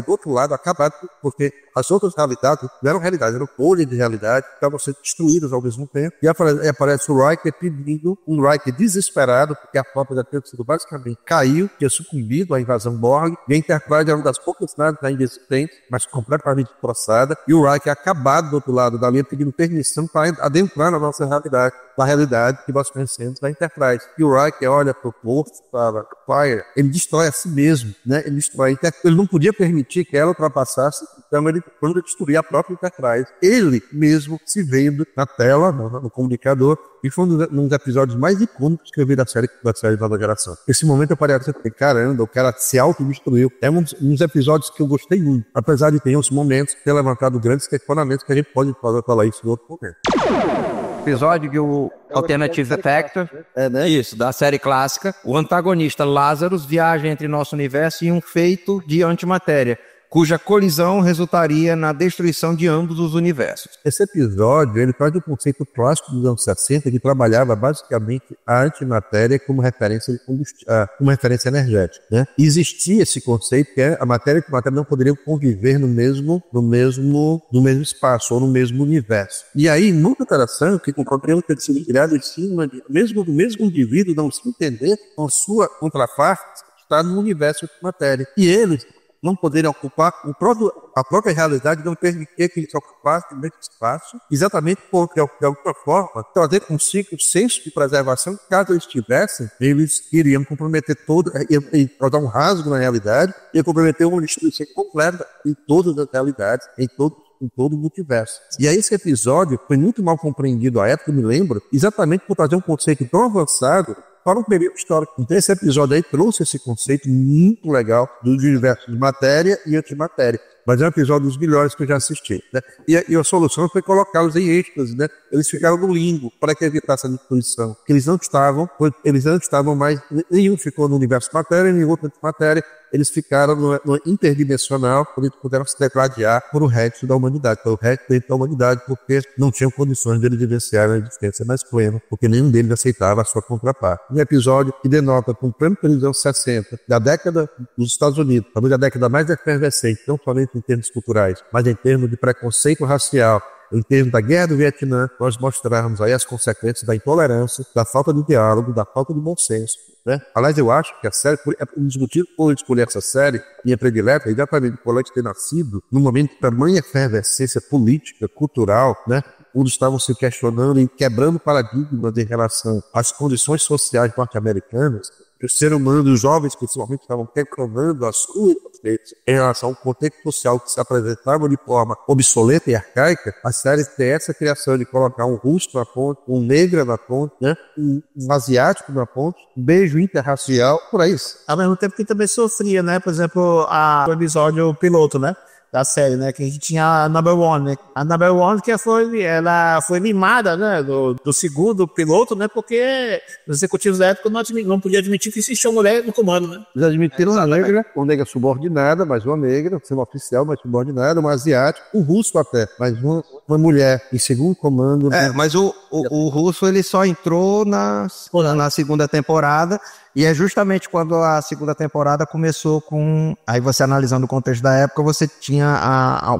do outro lado acabado, porque as outras realidades não eram realidades, eram bolhas de realidade que estavam sendo destruídas ao mesmo tempo. E aparece o Riker pedindo, um Riker desesperado, porque a frota já tinha sido basicamente caiu, tinha sucumbido à invasão Borg, e a Enterprise era uma das poucas naves ainda existentes, mas completamente destroçada, e o Riker acabado do outro lado da linha pedindo permissão para adentrar na nossa realidade, na realidade que nós conhecemos da Enterprise. E o Riker olha para o posto, para Fire, ele destrói a si mesmo, né? Ele não podia permitir que ela ultrapassasse, então ele destruir a própria Enterprise. Ele mesmo se vendo na tela, no comunicador, e foi um dos episódios mais icônicos que eu vi da série Nova Geração. Esse momento eu parei a dizer, caramba, o cara se autodestruiu. É um dos episódios que eu gostei muito, apesar de ter uns momentos ter levantado grandes questionamentos que a gente pode falar isso em outro momento. Episódio que o Alternative Factor, né? Isso, da série clássica, o antagonista Lazarus viaja entre nosso universo em um feito de antimatéria, cuja colisão resultaria na destruição de ambos os universos. Esse episódio, ele traz um conceito clássico dos anos 60 que trabalhava basicamente a antimatéria como referência energética, né? Existia esse conceito que a matéria e a matéria não poderiam conviver no mesmo espaço ou no mesmo universo. E aí, muito interessante, que o problema tem sido criado em cima do mesmo indivíduo não se entender com a sua contraparte está no universo de matéria. E eles não poderem ocupar a própria realidade, não permitir que eles ocupassem o mesmo espaço, exatamente porque, de alguma forma, trazer consigo um senso de preservação. Caso eles tivessem, eles iriam comprometer e causar um rasgo na realidade, e comprometer uma destruição completa em todas as realidades, em todo o multiverso. E aí esse episódio foi muito mal compreendido à época, eu me lembro, exatamente por trazer um conceito tão avançado para um período histórico. Então esse episódio aí trouxe esse conceito muito legal do universo de matéria e antimatéria. Mas é um episódio dos melhores que eu já assisti, né? E a solução foi colocá-los em êxtase, né? Eles ficaram no limbo para que evitar essa destruição. Que eles não estavam mais, nenhum ficou no universo de matéria, nenhum outro de matéria. Eles ficaram no interdimensional, onde puderam se degladiar por o resto da humanidade, porque não tinham condições de eles vivenciar a existência mais plena, porque nenhum deles aceitava a sua contraparte. Um episódio que denota, com o pleno período dos anos 60, da década dos Estados Unidos, talvez a década mais efervescente, não somente em termos culturais, mas em termos de preconceito racial, em termos da guerra do Vietnã, nós mostrarmos aí as consequências da intolerância, da falta de diálogo, da falta de bom senso, né? Aliás, eu acho que a série, um dos motivos por eu escolher essa série, minha predileta, é exatamente por ela ter nascido num momento de tamanha efervescência política, cultural, né? Onde estavam se questionando e quebrando paradigmas em relação às condições sociais norte-americanas. o ser humano, os jovens principalmente, estavam questionando as suas em relação ao contexto social que se apresentava de forma obsoleta e arcaica. A série tem essa criação de colocar um russo na ponte, um negro na ponte, né? um asiático na ponte, um beijo interracial, por aí. Ao mesmo tempo que também sofria, né? Por exemplo, o episódio piloto, né? Da série, né? Que a gente tinha a Number One, né? A Number One ela foi limada, né? Do segundo piloto, né? Porque os executivos da época não podiam admitir que existia uma mulher no comando, né? Eles admitiram uma negra subordinada, mas uma negra, sendo oficial, mas subordinada, uma asiática, um russo até, mas uma mulher em segundo comando. Mas o russo ele só entrou na segunda temporada. E é justamente quando a segunda temporada começou com... Aí você analisando o contexto da época, você tinha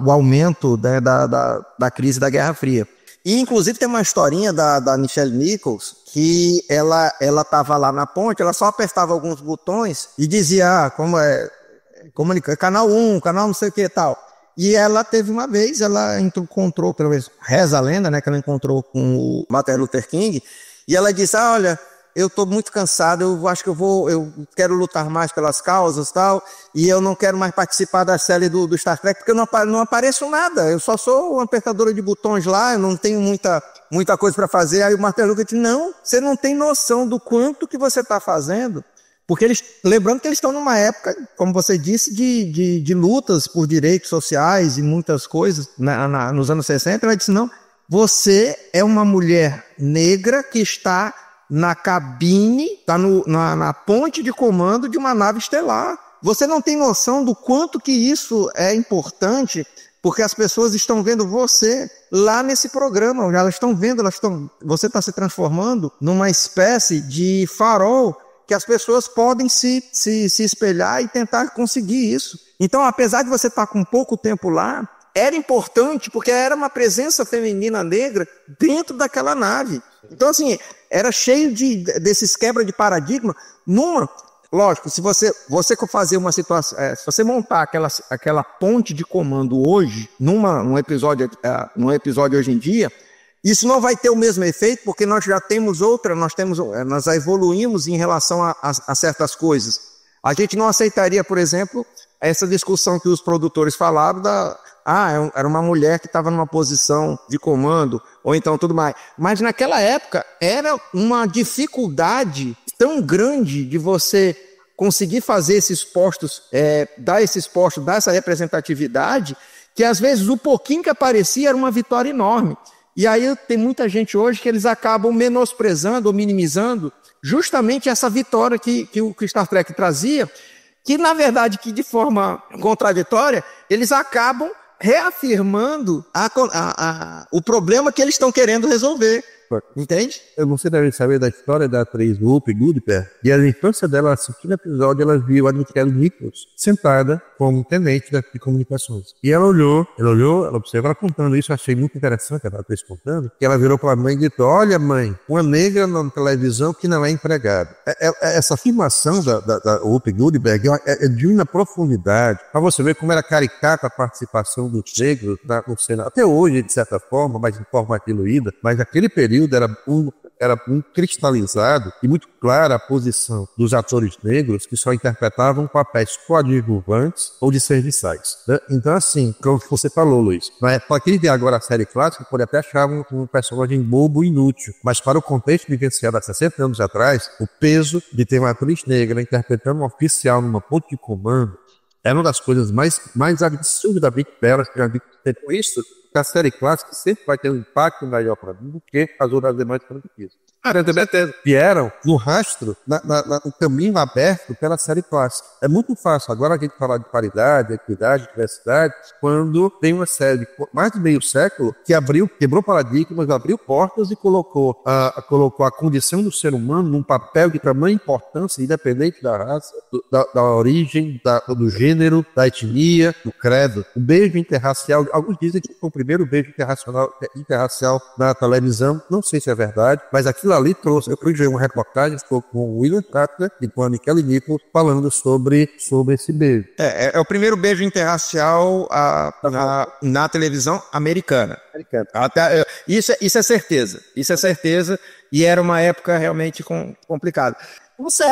o aumento, né, da crise da Guerra Fria. E inclusive tem uma historinha da Nichelle Nichols, que ela estava lá na ponte, ela só apertava alguns botões e dizia, canal 1, canal não sei o que e tal. E ela teve uma vez, ela encontrou, pelo menos reza a lenda, né, que ela encontrou com o Martin Luther King, e ela disse, olha... Eu estou muito cansado, eu acho que eu quero lutar mais pelas causas e tal, e eu não quero mais participar da série do Star Trek, porque eu não apareço nada, eu só sou uma apertadora de botões lá, eu não tenho muita coisa para fazer. Aí o Martin Luther disse, não, você não tem noção do quanto que você está fazendo, porque lembrando que eles estão numa época, como você disse, de lutas por direitos sociais e muitas coisas, nos anos 60, ela disse, não, você é uma mulher negra que está na cabine, está na ponte de comando de uma nave estelar. Você não tem noção do quanto que isso é importante, porque as pessoas estão vendo você lá nesse programa, elas estão vendo, você está se transformando numa espécie de farol que as pessoas podem se espelhar e tentar conseguir isso. Então, apesar de você estar com pouco tempo lá, era importante, porque era uma presença feminina negra dentro daquela nave. Então, assim, era cheio desses quebra de paradigma. Lógico, se você fazer uma situação, se você montar aquela ponte de comando hoje, num episódio hoje em dia, isso não vai ter o mesmo efeito, porque nós já temos nós já evoluímos em relação a certas coisas. A gente não aceitaria, por exemplo, essa discussão que os produtores falaram era uma mulher que estava numa posição de comando, ou então tudo mais. Mas naquela época era uma dificuldade tão grande de você conseguir fazer esses postos, dar essa representatividade, que às vezes o pouquinho que aparecia era uma vitória enorme. E aí tem muita gente hoje que eles acabam menosprezando ou minimizando justamente essa vitória que o Star Trek trazia, que na verdade, que de forma contraditória, eles acabam reafirmando o problema que eles estão querendo resolver. Entende? Você deve saber da história da atriz Whoopi Goldberg, e a infância dela, assistindo o episódio, ela viu a Nichelle Nichols sentada como tenente de comunicações. E ela olhou, ela observou, ela contando isso, eu achei muito interessante a atriz contando, que ela virou para a mãe e disse, olha mãe, uma negra na televisão que não é empregada. Essa afirmação da Whoopi Goldberg é de uma profundidade, para você ver como era caricata a participação dos negros no Senado. Até hoje, de certa forma, mas de forma diluída, mas naquele período era muito cristalizado e muito clara a posição dos atores negros que só interpretavam papéis coadjuvantes ou de serviçais, né? Então, assim, como você falou, Luiz, para quem vê agora a série clássica, pode até achar um personagem bobo e inútil, mas para o contexto vivenciado há 60 anos atrás, o peso de ter uma atriz negra interpretando um oficial numa ponte de comando era uma das coisas mais absurdamente belas que já vi. Com isso, a série clássica sempre vai ter um impacto maior para mim do que as outras demais franquias. Vieram no rastro, no caminho aberto pela série clássica. É muito fácil agora a gente falar de paridade, equidade, diversidade, quando tem uma série de mais de meio século que quebrou paradigmas, abriu portas e colocou a condição do ser humano num papel de tamanha importância, independente da raça, da origem, do gênero, da etnia, do credo. O beijo interracial, alguns dizem que foi o primeiro beijo interracial na televisão, não sei se é verdade, mas aquilo ali trouxe, eu fiz uma reportagem com o William Shatner e com a Nichelle Nichols falando sobre esse beijo. É o primeiro beijo interracial na televisão americana. Isso é certeza. Isso é certeza. E era uma época realmente complicada. Você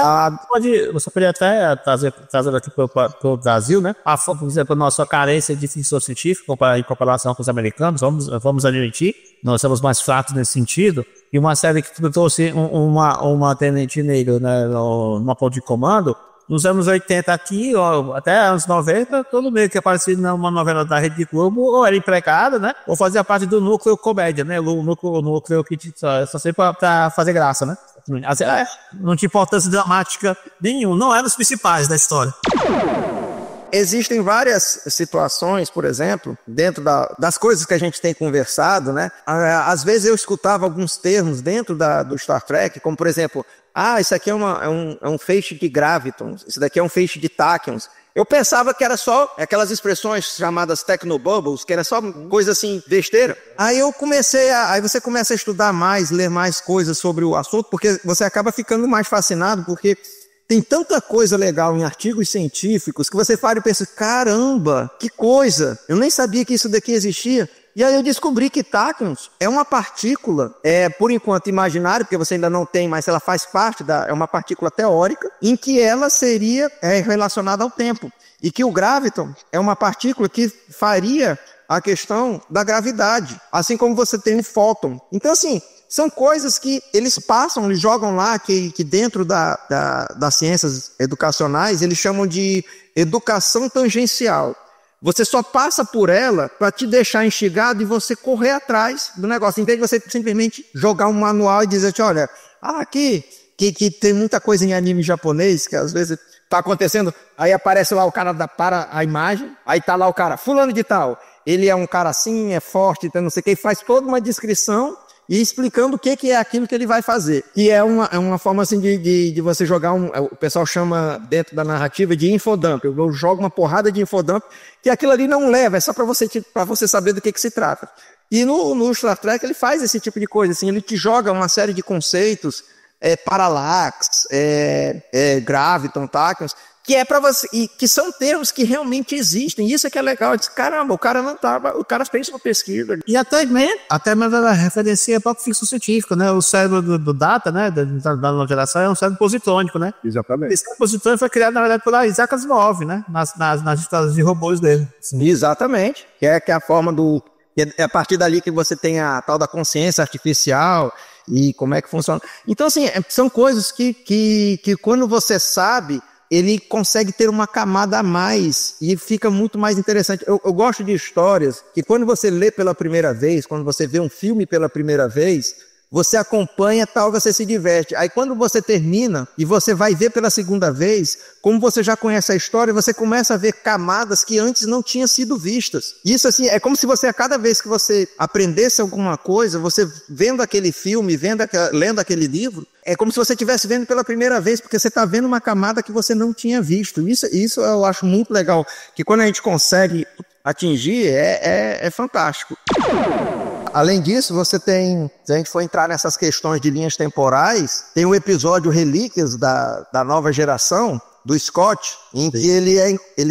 pode até trazer aqui para o Brasil, né? Por exemplo, a nossa carência de ficção científica em comparação com os americanos, vamos admitir, nós somos mais fracos nesse sentido. E uma série que trouxe uma tenente negra, né, numa ponto de comando, nos anos 80 aqui, ó, até anos 90, todo meio que aparecia numa novela da Rede Globo, ou era empregada, né? Ou fazia parte do núcleo comédia, né? O núcleo que só sempre pra fazer graça, né? Não tinha importância dramática nenhuma, não eram os principais da história. Existem várias situações, por exemplo, dentro das coisas que a gente tem conversado, né? Às vezes eu escutava alguns termos dentro do Star Trek, como por exemplo, isso aqui é um feixe de gravitons, isso daqui é um feixe de tachyons. Eu pensava que era só aquelas expressões chamadas technobubbles, que era só coisa assim, besteira. Aí você começa a estudar mais, ler mais coisas sobre o assunto, porque você acaba ficando mais fascinado, porque tem tanta coisa legal em artigos científicos que você para e pensa, caramba, que coisa, eu nem sabia que isso daqui existia. E aí eu descobri que tachyons é uma partícula, por enquanto imaginária, porque você ainda não tem, mas ela faz parte é uma partícula teórica, em que ela seria relacionada ao tempo. E que o graviton é uma partícula que faria a questão da gravidade, assim como você tem o fóton. Então, assim, são coisas que eles jogam lá, que dentro das ciências educacionais, eles chamam de educação tangencial. Você só passa por ela para te deixar instigado e você correr atrás do negócio. Em vez de você simplesmente jogar um manual e dizer, olha, aqui, que tem muita coisa em anime japonês, que às vezes está acontecendo, aí aparece lá o cara para a imagem, aí tá lá o cara, fulano de tal, ele é um cara assim, é forte, então não sei o que, e faz toda uma descrição e explicando o que é aquilo que ele vai fazer. E é uma forma assim de você jogar o pessoal chama dentro da narrativa de infodump. Eu jogo uma porrada de infodump que aquilo ali não leva, é só para você saber do que se trata. E no Star Trek ele faz esse tipo de coisa, assim, ele te joga uma série de conceitos, parallax, graviton, tachyons, que é para você, e que são termos que realmente existem. Isso é que é legal. Eu disse, caramba, o cara fez uma pesquisa. E até mesmo ela referencia a própria ficção científica, né? O cérebro do Data, né? Da nova geração é um cérebro positrônico, né? Exatamente. Esse cérebro positrônico foi criado, na verdade, por Isaac Asimov, né? Nas histórias de robôs dele. Sim. Exatamente. Que é a forma é a partir dali que você tem a tal da consciência artificial e como é que funciona. Então, assim, são coisas que quando você sabe, ele consegue ter uma camada a mais e fica muito mais interessante. Eu gosto de histórias que quando você lê pela primeira vez, quando você vê um filme pela primeira vez, você acompanha, tal, você se diverte. Aí quando você termina e você vai ver pela segunda vez, como você já conhece a história, você começa a ver camadas que antes não tinham sido vistas. Isso assim, é como se você, a cada vez que você aprendesse alguma coisa, você vendo aquele filme, lendo aquele livro, é como se você estivesse vendo pela primeira vez, porque você está vendo uma camada que você não tinha visto. Isso eu acho muito legal, que quando a gente consegue atingir, é fantástico. Além disso, você tem, se a gente for entrar nessas questões de linhas temporais, tem o episódio Relíquias da Nova Geração, do Scott, em que ele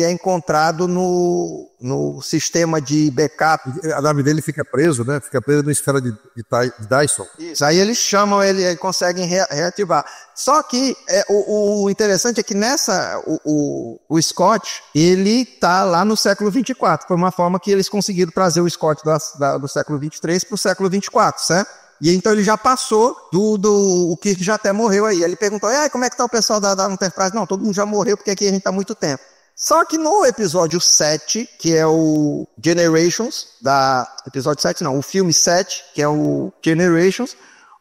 é encontrado no sistema de backup. A nave dele fica preso, né? Fica preso na esfera de Dyson. Isso, aí eles chamam ele conseguem reativar. Só que o interessante é que o Scott, ele tá lá no século 24. Foi uma forma que eles conseguiram trazer o Scott do século 23 para o século 24, certo? E então ele já passou o Kirk já até morreu aí. Ele perguntou, como é que tá o pessoal da Enterprise? Não, todo mundo já morreu porque aqui a gente tá há muito tempo. Só que no episódio 7, que é o Generations, o filme 7, que é o Generations,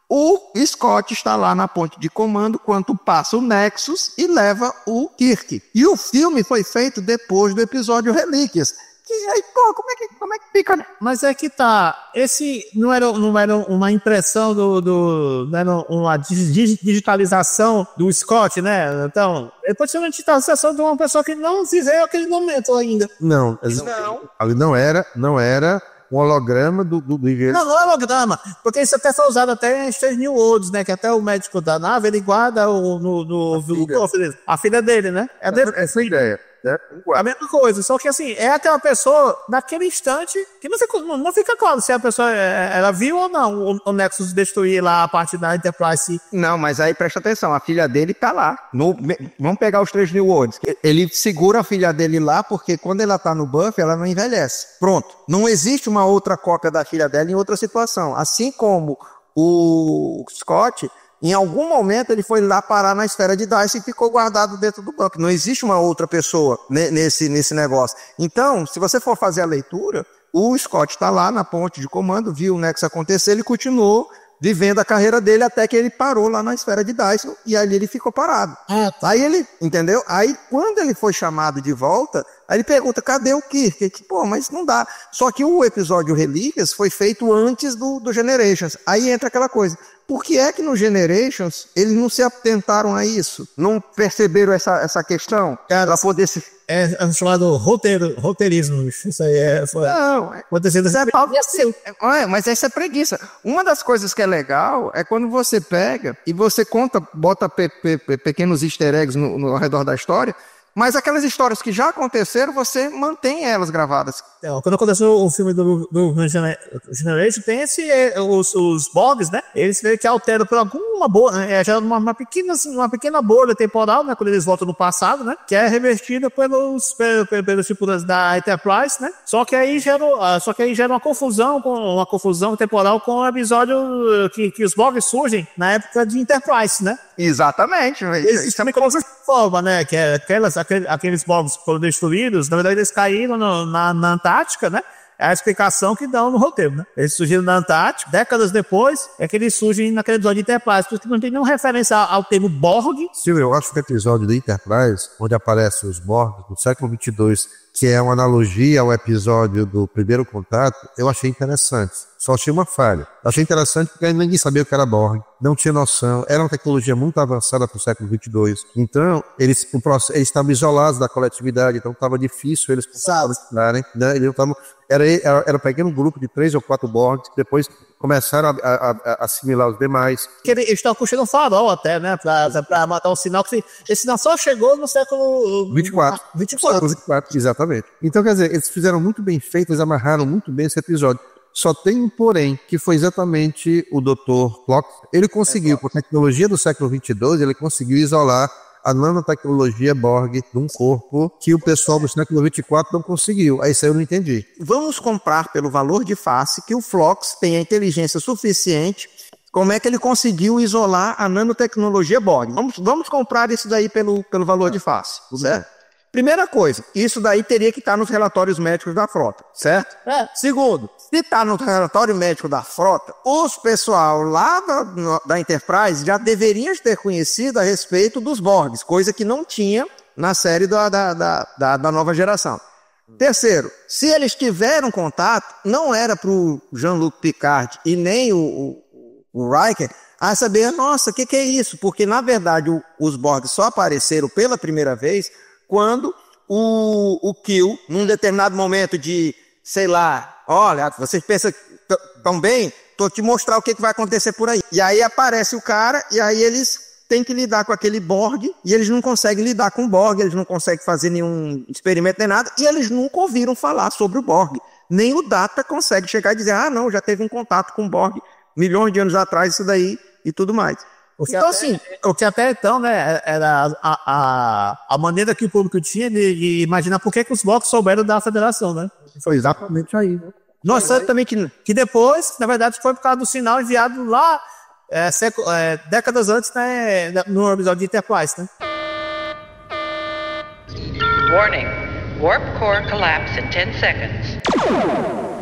o Scott está lá na ponte de comando quando passa o Nexus e leva o Kirk. E o filme foi feito depois do episódio Relíquias. E aí, como é que fica, né? Mas é que tá, esse não era uma impressão não era uma digitalização do Scott, né? Então, ele pode ser uma digitalização de uma pessoa que não viveu aquele momento ainda. Não. Ali não era um holograma do engenheiro. Não é holograma, porque isso até foi usado até em Strange New Worlds, né? Que até o médico da nave, ele guarda a filha dele, né? Essa é a ideia. né? A mesma coisa, só que assim, é aquela pessoa, naquele instante, que não fica claro se a pessoa ela viu ou não o Nexus destruir lá a parte da Enterprise. Não, mas aí presta atenção, a filha dele tá lá. Vamos pegar os 3 New Worlds. Ele segura a filha dele lá porque quando ela tá no buff, ela não envelhece. Pronto. Não existe uma outra cópia da filha dela em outra situação. Assim como o Scott, em algum momento ele foi lá parar na esfera de Dyson e ficou guardado dentro do banco. Não existe uma outra pessoa nesse negócio. Então, se você for fazer a leitura, o Scott está lá na ponte de comando, viu o Nexus acontecer, ele continuou vivendo a carreira dele até que ele parou lá na esfera de Dyson e ali ele ficou parado. Aí ele, entendeu? Aí quando ele foi chamado de volta, aí ele pergunta, cadê o Kirk? Pô, mas não dá. Só que o episódio Relíquias foi feito antes do Generations. Aí entra aquela coisa. Por que é que no Generations eles não se atentaram a isso? Não perceberam essa questão? Para poder se... É chamado roteirismo. Isso aí Não, acontecendo assim. Mas essa é preguiça. Uma das coisas que é legal é quando você pega e você bota pequenos easter eggs ao redor da história, mas aquelas histórias que já aconteceram, você mantém elas gravadas. Quando aconteceu o filme do Generation, tem os Borgs, né? Eles meio que alteram por alguma bolha, já uma pequena bolha temporal, né? Quando eles voltam no passado, né? Que é revertida pelos tripulantes da Enterprise, né? Só que aí gera uma confusão temporal com o episódio que os Borgs surgem na época de Enterprise, né? Exatamente. Isso também como forma, né? Que é aqueles Borgs foram destruídos, na verdade eles caíram na Antártica, né? É a explicação que dão no roteiro, né? Eles surgiram na Antártica, décadas depois, é que eles surgem naquele episódio de Enterprise, porque não tem nenhuma referência ao termo Borg. Silvio, eu acho que o episódio da Enterprise, onde aparecem os Borg do século 22, que é uma analogia ao episódio do Primeiro Contato, eu achei interessante. Só achei uma falha. Achei interessante porque ninguém sabia o que era Borg, não tinha noção, era uma tecnologia muito avançada para o século 22. Então, eles estavam isolados da coletividade, então estava difícil eles funcionarem, né? Era um pequeno grupo de 3 ou 4 Borgs que depois começaram a assimilar os demais. Eles estão puxando um farol até, né? Para matar um sinal que esse sinal só chegou no século 24, exatamente. Então, quer dizer, eles fizeram muito bem feito, eles amarraram muito bem esse episódio. Só tem um porém, que foi exatamente o Dr. Phlox. Ele conseguiu, com a tecnologia do século 22, ele conseguiu isolar a nanotecnologia Borg de um corpo que o pessoal do século 24 não conseguiu. Aí isso eu não entendi. Vamos comprar pelo valor de face que o Phlox tem a inteligência suficiente. Como é que ele conseguiu isolar a nanotecnologia Borg? Vamos comprar isso daí pelo valor de face, certo? Primeira coisa, isso daí teria que estar nos relatórios médicos da frota, certo? Segundo, se está no relatório médico da frota, os pessoal lá da Enterprise já deveriam ter conhecido a respeito dos Borgs, coisa que não tinha na série da nova geração. Terceiro, se eles tiveram contato, não era para o Jean-Luc Picard e nem o Riker a saber, nossa, o que é isso? Porque, na verdade, os Borgs só apareceram pela primeira vez quando o Kill, num determinado momento de, sei lá, olha, vocês pensam tão bem, tô te mostrar o que vai acontecer por aí. E aí aparece o cara, e aí eles têm que lidar com aquele Borg, e eles não conseguem lidar com o Borg, eles não conseguem fazer nenhum experimento nem nada, e eles nunca ouviram falar sobre o Borg. Nem o Data consegue chegar e dizer, não, já teve um contato com o Borg milhões de anos atrás, isso daí e tudo mais. O que até então, né, era a maneira que o público tinha de imaginar por que os Borgs souberam da Federação, né? Foi exatamente aí, né? Nós sabemos também que depois, na verdade, foi por causa do sinal enviado lá décadas antes, né, no episódio de Enterprise, né? Warning. Warp core collapse in 10 seconds.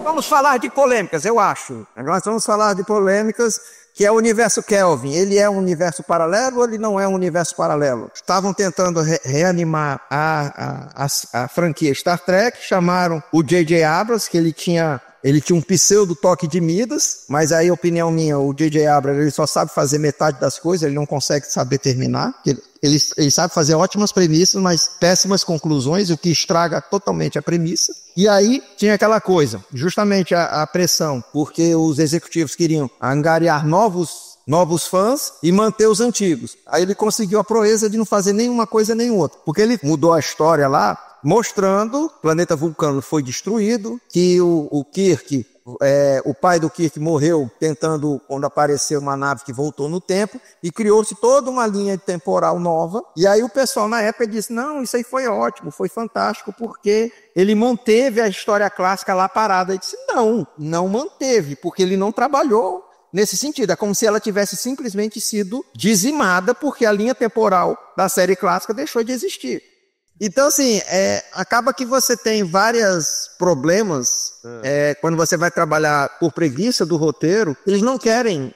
Vamos falar de polêmicas, eu acho. Nós vamos falar de polêmicas, que é o universo Kelvin. Ele é um universo paralelo ou ele não é um universo paralelo? Estavam tentando reanimar a franquia Star Trek, chamaram o J.J. Abrams, que ele tinha um pseudo toque de Midas, mas aí, opinião minha, o J.J. Abrams ele só sabe fazer metade das coisas, ele não consegue saber terminar. Ele sabe fazer ótimas premissas, mas péssimas conclusões, o que estraga totalmente a premissa. E aí tinha aquela coisa, justamente a pressão, porque os executivos queriam angariar novos fãs e manter os antigos. Aí ele conseguiu a proeza de não fazer nenhuma coisa nem outra, porque ele mudou a história lá, mostrando que o planeta Vulcano foi destruído, que o Kirk, o pai do Kirk morreu tentando, quando apareceu uma nave que voltou no tempo, e criou-se toda uma linha temporal nova. E aí o pessoal na época disse, não, isso aí foi ótimo, foi fantástico, porque ele manteve a história clássica lá parada. Ele disse, não manteve, porque ele não trabalhou nesse sentido. É como se ela tivesse simplesmente sido dizimada, porque a linha temporal da série clássica deixou de existir. Então, assim, acaba que você tem vários problemas quando você vai trabalhar por preguiça do roteiro. Eles não querem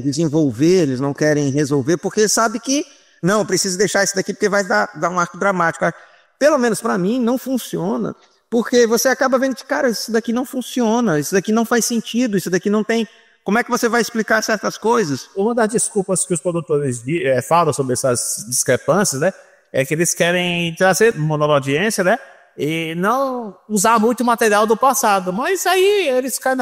desenvolver, eles não querem resolver, porque sabe que, não, preciso deixar isso daqui porque vai dar um arco dramático. Pelo menos para mim, não funciona, porque você acaba vendo que, cara, isso daqui não funciona, isso daqui não faz sentido, isso daqui não tem... Como é que você vai explicar certas coisas? Uma das desculpas que os produtores falam sobre essas discrepâncias, né? É que eles querem trazer uma nova audiência, né? E não usar muito material do passado. Mas aí eles caem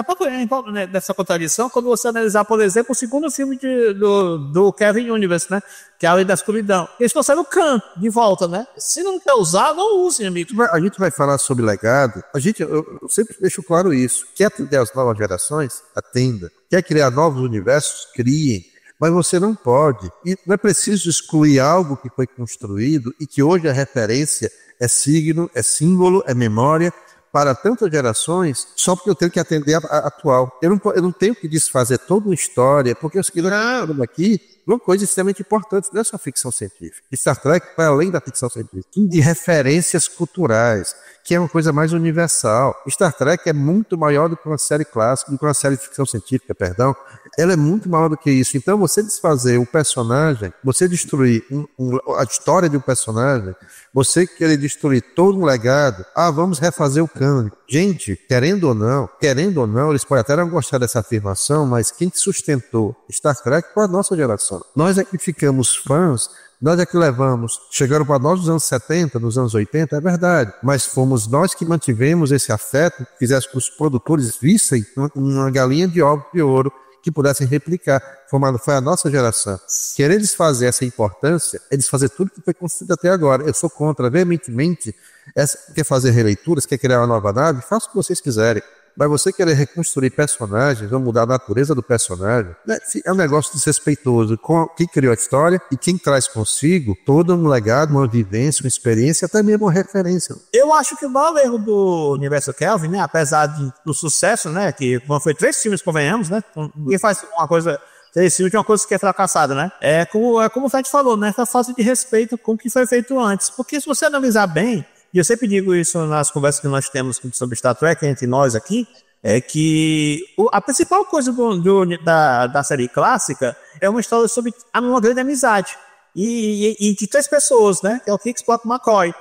nessa contradição quando você analisar, por exemplo, o segundo filme do Kevin Universe, né? Que é a Lei da Escuridão. Eles trouxeram o Khan de volta, né? Se não quer usar, não use, amigo. A gente vai falar sobre legado. Eu sempre deixo claro isso. Quer atender as novas gerações? Atenda. Quer criar novos universos? Criem. Mas você não pode. E não é preciso excluir algo que foi construído e que hoje a referência é signo, é símbolo, é memória para tantas gerações, só porque eu tenho que atender a atual. Eu não tenho que desfazer toda uma história, porque eu estou falando aqui uma coisa extremamente importante, não é só ficção científica. Star Trek vai além da ficção científica, de referências culturais, que é uma coisa mais universal. Star Trek é muito maior do que uma série clássica, do que uma série de ficção científica, perdão. Ela é muito maior do que isso. Então, você desfazer um personagem, você destruir a história de um personagem, você querer destruir todo um legado, vamos refazer o cânone. Gente, querendo ou não, eles podem até não gostar dessa afirmação, mas quem sustentou Star Trek foi a nossa geração. Nós é que ficamos fãs, nós é que levamos, chegaram para nós nos anos 70, nos anos 80, é verdade, mas fomos nós que mantivemos esse afeto, fizemos que os produtores vissem uma galinha de ovos de ouro que pudessem replicar. Foi a nossa geração. Querer desfazer essa importância é desfazer tudo que foi construído até agora. Eu sou contra, veementemente. Quer fazer releituras, quer criar uma nova nave? Faça o que vocês quiserem. Mas você querer reconstruir personagens, ou mudar a natureza do personagem, é um negócio desrespeitoso com quem criou a história e quem traz consigo todo um legado, uma vivência, uma experiência, até mesmo uma referência. Eu acho que o maior erro do Universo Kelvin, né, apesar do sucesso, né, que foi 3 filmes, convenhamos, né, ninguém faz uma coisa... de uma coisa que é fracassada, né? É como o Fred falou, né? Essa falta de respeito com o que foi feito antes. Porque se você analisar bem, e eu sempre digo isso nas conversas que nós temos sobre Star Trek entre nós aqui, é que a principal coisa da série clássica é uma história sobre uma grande amizade. E de 3 pessoas, né? Que é o Kirk, Spock e McCoy,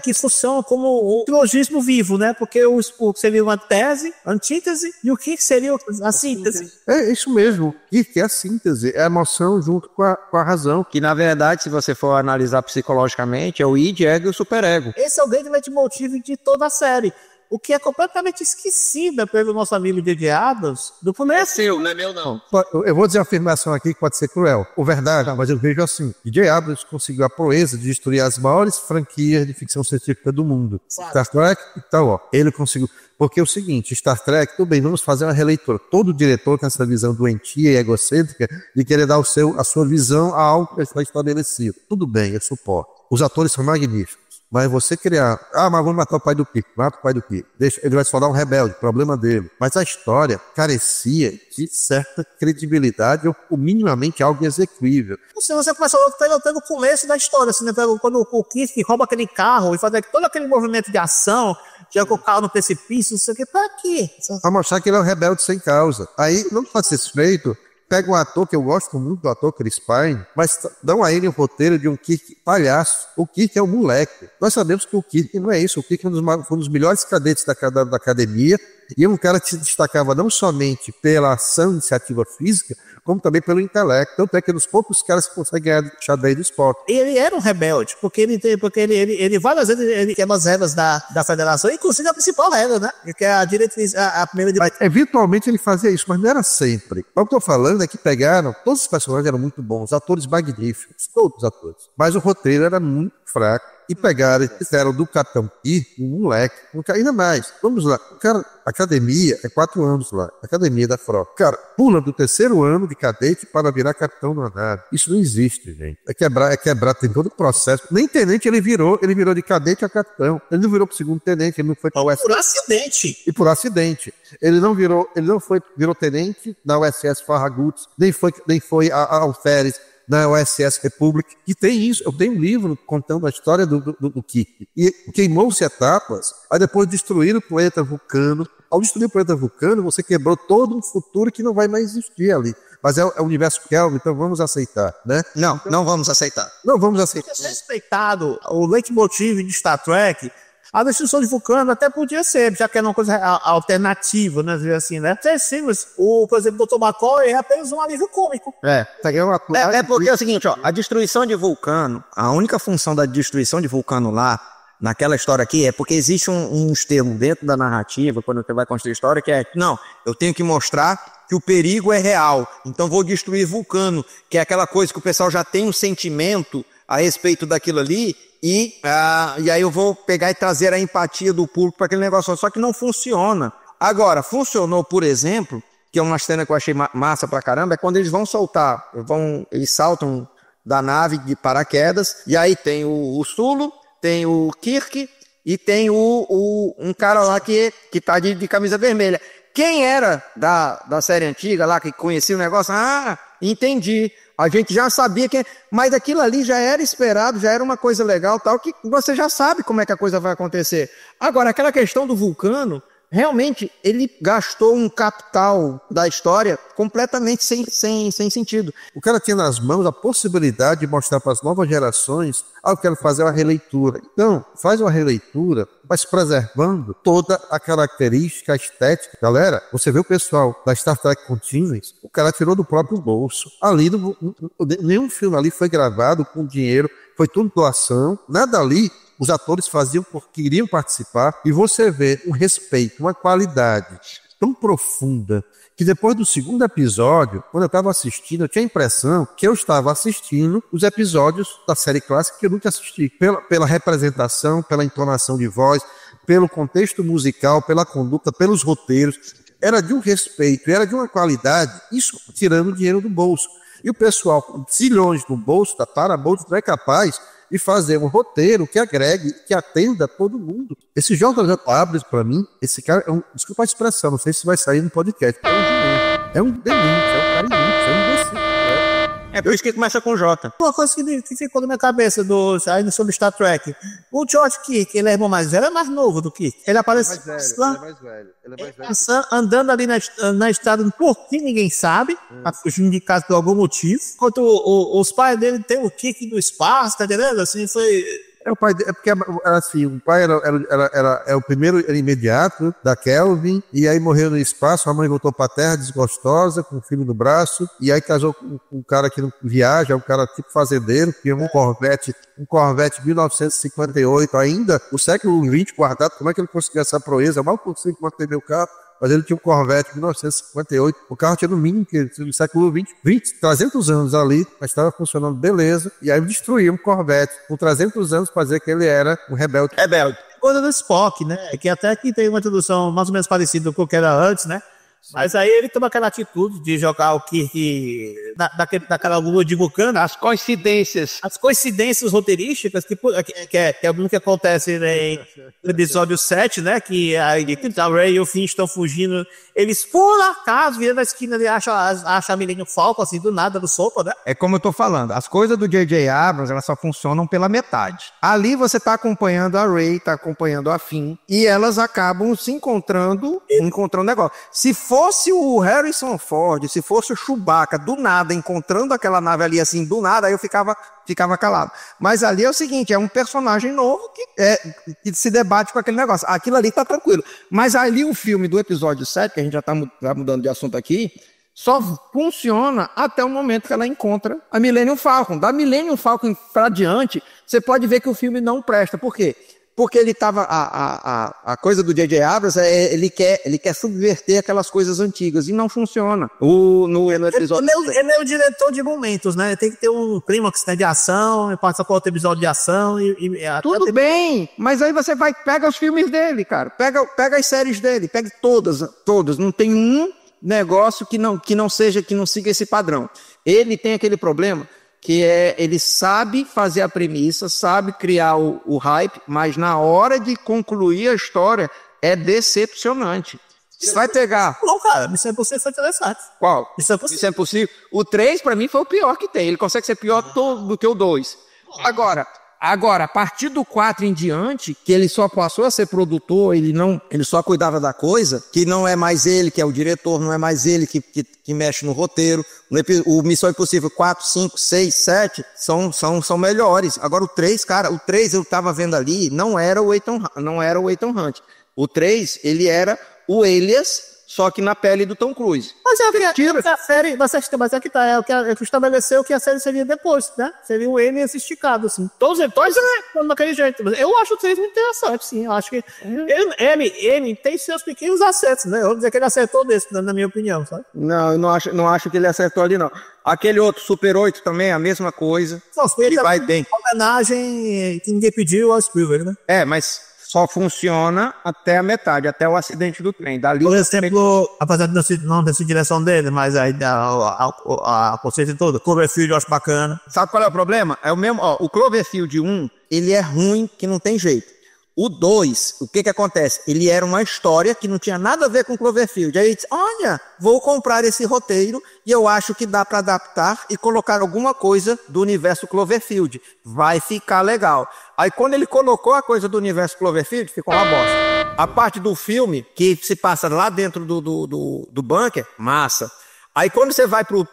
que funciona como um trilogismo vivo, né? Porque o Spock seria uma tese, antítese, e o Kirk seria a síntese. É isso mesmo. O Kirk é a síntese, é a emoção junto com a razão. Que, na verdade, se você for analisar psicologicamente, é o id, ego e o superego. Esse é o grande leitmotiv de toda a série. O que é completamente esquecida pelo nosso amigo J.J. Abrams do começo. É seu, não é meu não. Eu vou dizer uma afirmação aqui que pode ser cruel. O verdade, mas eu vejo assim. J.J. Abrams conseguiu a proeza de destruir as maiores franquias de ficção científica do mundo. Star Trek e tal, Ele conseguiu. Porque é o seguinte, Star Trek, tudo bem, vamos fazer uma releitura. Todo diretor tem essa visão doentia e egocêntrica de querer dar a sua visão a algo que está estabelecido. Tudo bem, eu suporto. Os atores são magníficos. Mas você criar, mas vamos matar o pai do Kirk, mata o pai do Kirk, ele vai se tornar um rebelde, problema dele. Mas a história carecia de certa credibilidade ou minimamente algo execuível. Se você começa pelo começo da história, assim, né? Quando o Kirk rouba aquele carro e faz todo aquele movimento de ação, joga o carro no precipício, não sei o que, pra quê? Pra mostrar que ele é um rebelde sem causa. Aí, não pode ser feito. Pega um ator que eu gosto muito do ator Chris Pine, mas dão a ele um roteiro de um Kirk palhaço. O Kirk é um moleque. Nós sabemos que o Kirk não é isso. O Kirk é um dos melhores cadetes da academia e é um cara que se destacava não somente pela ação e iniciativa física, como também pelo intelecto. Tanto é que é dos poucos caras que conseguem ganhar xadrez do esporte. Ele era um rebelde, porque ele várias vezes ele quebra as regras da federação, inclusive a principal regra, né? Que é a diretriz, a primeira diretriz. Eventualmente ele fazia isso, mas não era sempre. O que eu estou falando é que pegaram, todos os personagens eram muito bons, atores magníficos, todos os atores. Mas o roteiro era muito fraco. E pegaram e fizeram do Capitão Kirk um moleque, ainda mais. Vamos lá, o cara, academia, é 4 anos lá, academia da frota. O cara pula do 3º ano de cadete para virar capitão na nave. Isso não existe, gente. É quebrar, tem todo o processo. Nem tenente ele virou de cadete a capitão. Ele não virou pro 2º tenente, ele não foi para o Por acidente. E por acidente. Ele não virou tenente na USS Farragut, nem foi a Alferes na USS Republic, que tem isso. Eu tenho um livro contando a história do Kirk. E queimou-se etapas, aí depois destruíram o planeta Vulcano. Ao destruir o planeta Vulcano, você quebrou todo um futuro que não vai mais existir ali. Mas é o universo Kelvin, então vamos aceitar, né? Não vamos aceitar. Não vamos aceitar. Respeitado o leitmotiv de Star Trek, a destruição de Vulcano até podia ser, já que era uma coisa alternativa, né? Assim, né? Por exemplo, o Dr. McCoy é apenas um alívio cômico. Porque é o seguinte, ó, a destruição de Vulcano, a única função da destruição de Vulcano lá, naquela história aqui, é porque existe uns termos dentro da narrativa, quando você vai construir história, que é, não, eu tenho que mostrar que o perigo é real, então vou destruir Vulcano, que é aquela coisa que o pessoal já tem um sentimento a respeito daquilo ali, e aí eu vou pegar e trazer a empatia do público para aquele negócio, só que não funciona. Agora, funcionou, por exemplo, que é uma cena que eu achei massa pra caramba, é quando eles vão soltar, eles saltam da nave de paraquedas, e aí tem o Sulu, tem o Kirk e tem um cara lá que tá de camisa vermelha. Quem era da série antiga lá, que conhecia o negócio, entendi. A gente já sabia mas aquilo ali já era esperado, já era uma coisa legal, tal, que você já sabe como é que a coisa vai acontecer. Agora, aquela questão do Vulcano, realmente, ele gastou um capital da história completamente sem sentido. O cara tinha nas mãos a possibilidade de mostrar para as novas gerações, eu quero fazer uma releitura. Então, faz uma releitura, mas preservando toda a característica estética. Galera, você vê o pessoal da Star Trek Continuous, o cara tirou do próprio bolso. Ali, nenhum filme ali foi gravado com dinheiro, foi tudo doação, nada ali. Os atores faziam porque queriam participar, e você vê um respeito, uma qualidade tão profunda, que depois do 2º episódio, quando eu estava assistindo, eu tinha a impressão que eu estava assistindo os episódios da série clássica que eu nunca assisti. Pela representação, pela entonação de voz, pelo contexto musical, pela conduta, pelos roteiros. Era de um respeito, era de uma qualidade, isso tirando o dinheiro do bolso. E o pessoal com zilhões no bolso, da Paramount, não é capaz de fazer um roteiro que agregue, que atenda todo mundo. Esse J.J. Abrams, para mim, esse cara desculpa a expressão, não sei se vai sair no podcast, é um demente, é um cara inútil, é um imbecil. É por isso que começa com J. Uma coisa que ficou na minha cabeça ainda sobre Star Trek. O George Kirk, ele é irmão mais velho, é mais novo do que ele aparece Ele é mais velho. andando ali na estrada, por que ninguém sabe, fugindo de casa por algum motivo. Enquanto os pais dele tem o Kirk no espaço, tá entendendo? Assim, foi... porque assim, o pai era o primeiro imediato da Kelvin, e aí morreu no espaço, a mãe voltou pra terra desgostosa, com o filho no braço, e aí casou com um cara que não viaja, um cara tipo fazendeiro, que tinha um Corvette 1958 ainda, o século XX guardado. Como é que ele conseguiu essa proeza? Eu mal consigo manter meu carro. Mas ele tinha um Corvette 1958, o carro tinha no mínimo que no século 300 anos ali, mas estava funcionando beleza, e aí destruiu um Corvette com 300 anos para dizer que ele era um rebelde. Coisa do Spock, né? Que até que tem uma introdução mais ou menos parecida com o que era antes, né? Mas aí ele toma aquela atitude de jogar o Kirk naquela lua de Vulcano. As coincidências roteirísticas, que é o que acontece, né, em episódio 7, né? Que a Ray e o Finn estão fugindo. Eles, por acaso, viram na esquina e acham a Millennium Falcon, assim, do nada, do sopa, né? É como eu tô falando, as coisas do J.J. Abrams, elas só funcionam pela metade. Ali você tá acompanhando a Ray, tá acompanhando a Finn, e elas acabam se encontrando negócio. Se fosse o Harrison Ford, se fosse o Chewbacca, do nada, encontrando aquela nave ali assim, do nada, aí eu ficava calado. Mas ali é o seguinte, é um personagem novo que se debate com aquele negócio. Aquilo ali tá tranquilo. Mas ali o filme do episódio 7, que a gente já tá mudando de assunto aqui, só funciona até o momento que ela encontra a Millennium Falcon. Da Millennium Falcon pra diante, você pode ver que o filme não presta. Por quê? Porque ele tava. A coisa do J.J. Abrams ele quer subverter aquelas coisas antigas e não funciona. No episódio. Ele é o diretor de momentos, né? Tem que ter um clímax, né, de ação, e passa por outro episódio de ação Tudo bem, mas aí você pega os filmes dele, cara. Pega as séries dele, pega todas. Não tem um negócio que não siga esse padrão. Ele tem aquele problema que ele sabe fazer a premissa, sabe criar o hype, mas na hora de concluir a história é decepcionante. Você vai pegar... Não, cara, Missão Impossível foi interessante. Qual? Missão Impossível. Missão Impossível. O 3, pra mim, foi o pior que tem. Ele consegue ser pior do que o 2. Agora, a partir do 4 em diante, que ele só passou a ser produtor, ele só cuidava da coisa, que não é mais ele que é o diretor, não é mais ele que mexe no roteiro. O Missão Impossível 4, 5, 6, 7 são melhores. Agora o 3, cara, eu tava vendo ali, não era o Ethan Hunt. O 3, ele era o Alias, só que na pele do Tom Cruise. Mas a série, mas é que tá, é que estabeleceu que a série seria depois, né? Seria o Alias esticado, assim. Todos os atores daquele jeito. Eu acho o 3 muito interessante, sim. Eu acho que ele tem seus pequenos acertos, né? Eu vou dizer que ele acertou desse, na minha opinião, sabe? Não, eu não acho que ele acertou ali, não. Aquele outro, Super 8 também, a mesma coisa. Ele vai bem. Homenagem que ninguém pediu ao Spielberg, né? Mas só funciona até a metade, até o acidente do trem. Dali, por exemplo, apesar de não ter sido direção dele, mas a conceito todo, Cloverfield eu acho bacana. Sabe qual é o problema? É o mesmo, o Cloverfield 1, ele é ruim que não tem jeito. O 2, o que acontece? Ele era uma história que não tinha nada a ver com Cloverfield. Aí ele disse, olha, vou comprar esse roteiro e eu acho que dá para adaptar e colocar alguma coisa do universo Cloverfield. Vai ficar legal. Aí quando ele colocou a coisa do universo Cloverfield, ficou uma bosta. A parte do filme, que se passa lá dentro do bunker, massa. Aí quando você vai pro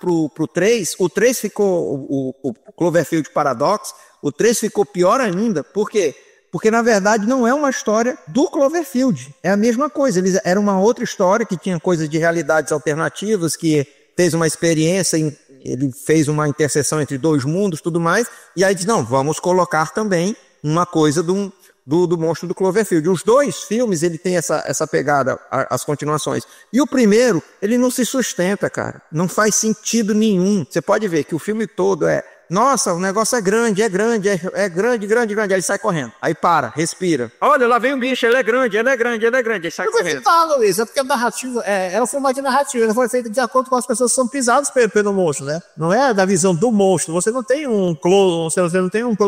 3, o 3 ficou, o Cloverfield Paradox, o 3 ficou pior ainda. Por quê? Porque, na verdade, não é uma história do Cloverfield. É a mesma coisa. Era uma outra história que tinha coisas de realidades alternativas, que fez uma experiência, ele fez uma interseção entre dois mundos, tudo mais. E aí diz, não, vamos colocar também uma coisa do monstro do Cloverfield. Os dois filmes, ele tem essa pegada, as continuações. E o primeiro, ele não se sustenta, cara. Não faz sentido nenhum. Você pode ver que o filme todo nossa, o negócio é grande. Aí ele sai correndo. Aí para, respira. Olha, lá vem um bicho, ele é grande. Aí sai correndo. Luiz, é porque a narrativa, é um formato de narrativa, ela foi feita de acordo com as pessoas que são pisadas pelo monstro, né? Não é da visão do monstro. Você não tem um clone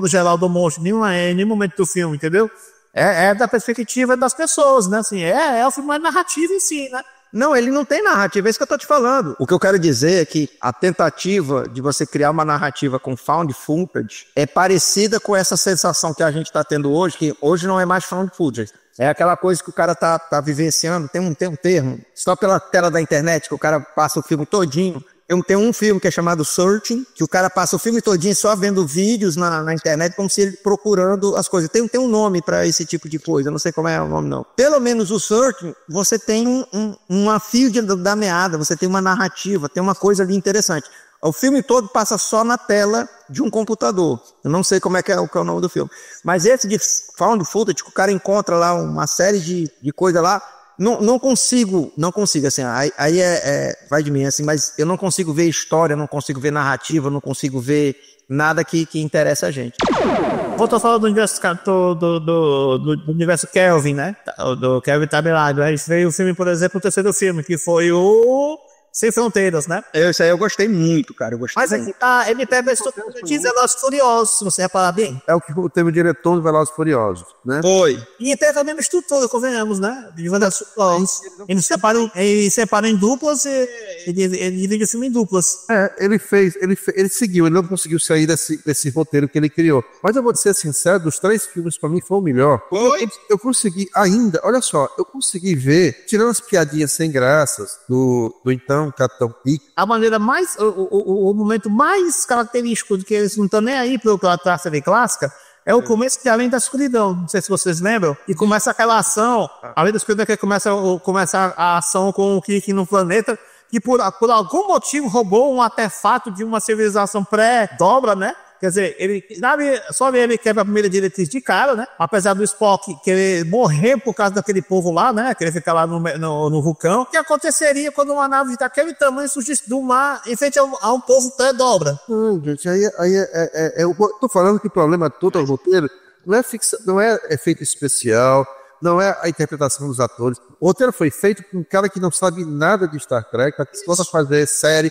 geral do monstro, em nenhum momento do filme, entendeu? É da perspectiva das pessoas, né? Assim, é um formato narrativo em si, né? Não, ele não tem narrativa, é isso que eu tô te falando. O que eu quero dizer é que a tentativa de você criar uma narrativa com found footage é parecida com essa sensação que a gente tá tendo hoje, que hoje não é mais found footage. É aquela coisa que o cara tá vivenciando, tem um termo, só pela tela da internet, que o cara passa o filme todinho. Tem um filme que é chamado Searching, que o cara passa o filme todinho só vendo vídeos na internet, como se ele procurando as coisas. Tem um nome para esse tipo de coisa, eu não sei como é o nome não. Pelo menos o Searching, você tem uma fio da meada, você tem uma narrativa, tem uma coisa ali interessante. O filme todo passa só na tela de um computador. Eu não sei como é o nome do filme. Mas esse de found footage, que o cara encontra lá uma série de coisa lá, não consigo, assim, aí vai de mim, assim, mas eu não consigo ver história, não consigo ver narrativa, não consigo ver nada que interessa a gente. Voltou a falar do universo do universo Kelvin, né? Do Kelvin Timeline. Aí veio o filme, por exemplo, o terceiro filme, que foi o Sem Fronteiras, né? Isso aí eu gostei muito, cara. Mas aqui tá, ele pega a estrutura de Velozes e Furiosos, se você reparar bem. É o que teve o diretor do Velozes e Furiosos, né? Foi. E tem a mesma estrutura, convenhamos, né? De Velozes e Furiosos. Ele separa em duplas e ele divide o filme em duplas. Ele seguiu, ele não conseguiu sair desse roteiro que ele criou. Mas eu vou ser sincero, dos 3 filmes, pra mim foi o melhor. Foi? Eu consegui ainda, olha só, eu consegui ver, tirando as piadinhas sem graças do então Capitão Pico. A maneira mais, o momento mais característico de que eles não estão nem aí pela série clássica é o começo de Além da Escuridão. Não sei se vocês lembram. E começa aquela ação, Além da Escuridão, que começa a ação com o Kirk no planeta, que por algum motivo roubou um artefato de uma civilização pré-dobra, né? Quer dizer, só ele quebra a primeira diretriz de cara, né? Apesar do Spock querer morrer por causa daquele povo lá, né? Querer ficar lá no vulcão. O que aconteceria quando uma nave daquele tamanho surgisse do mar em frente a um povo até dobra? Gente, eu tô falando que o problema todo do roteiro não é ficção, não é efeito especial, não é a interpretação dos atores. O roteiro foi feito por um cara que não sabe nada de Star Trek, para que se possa fazer série,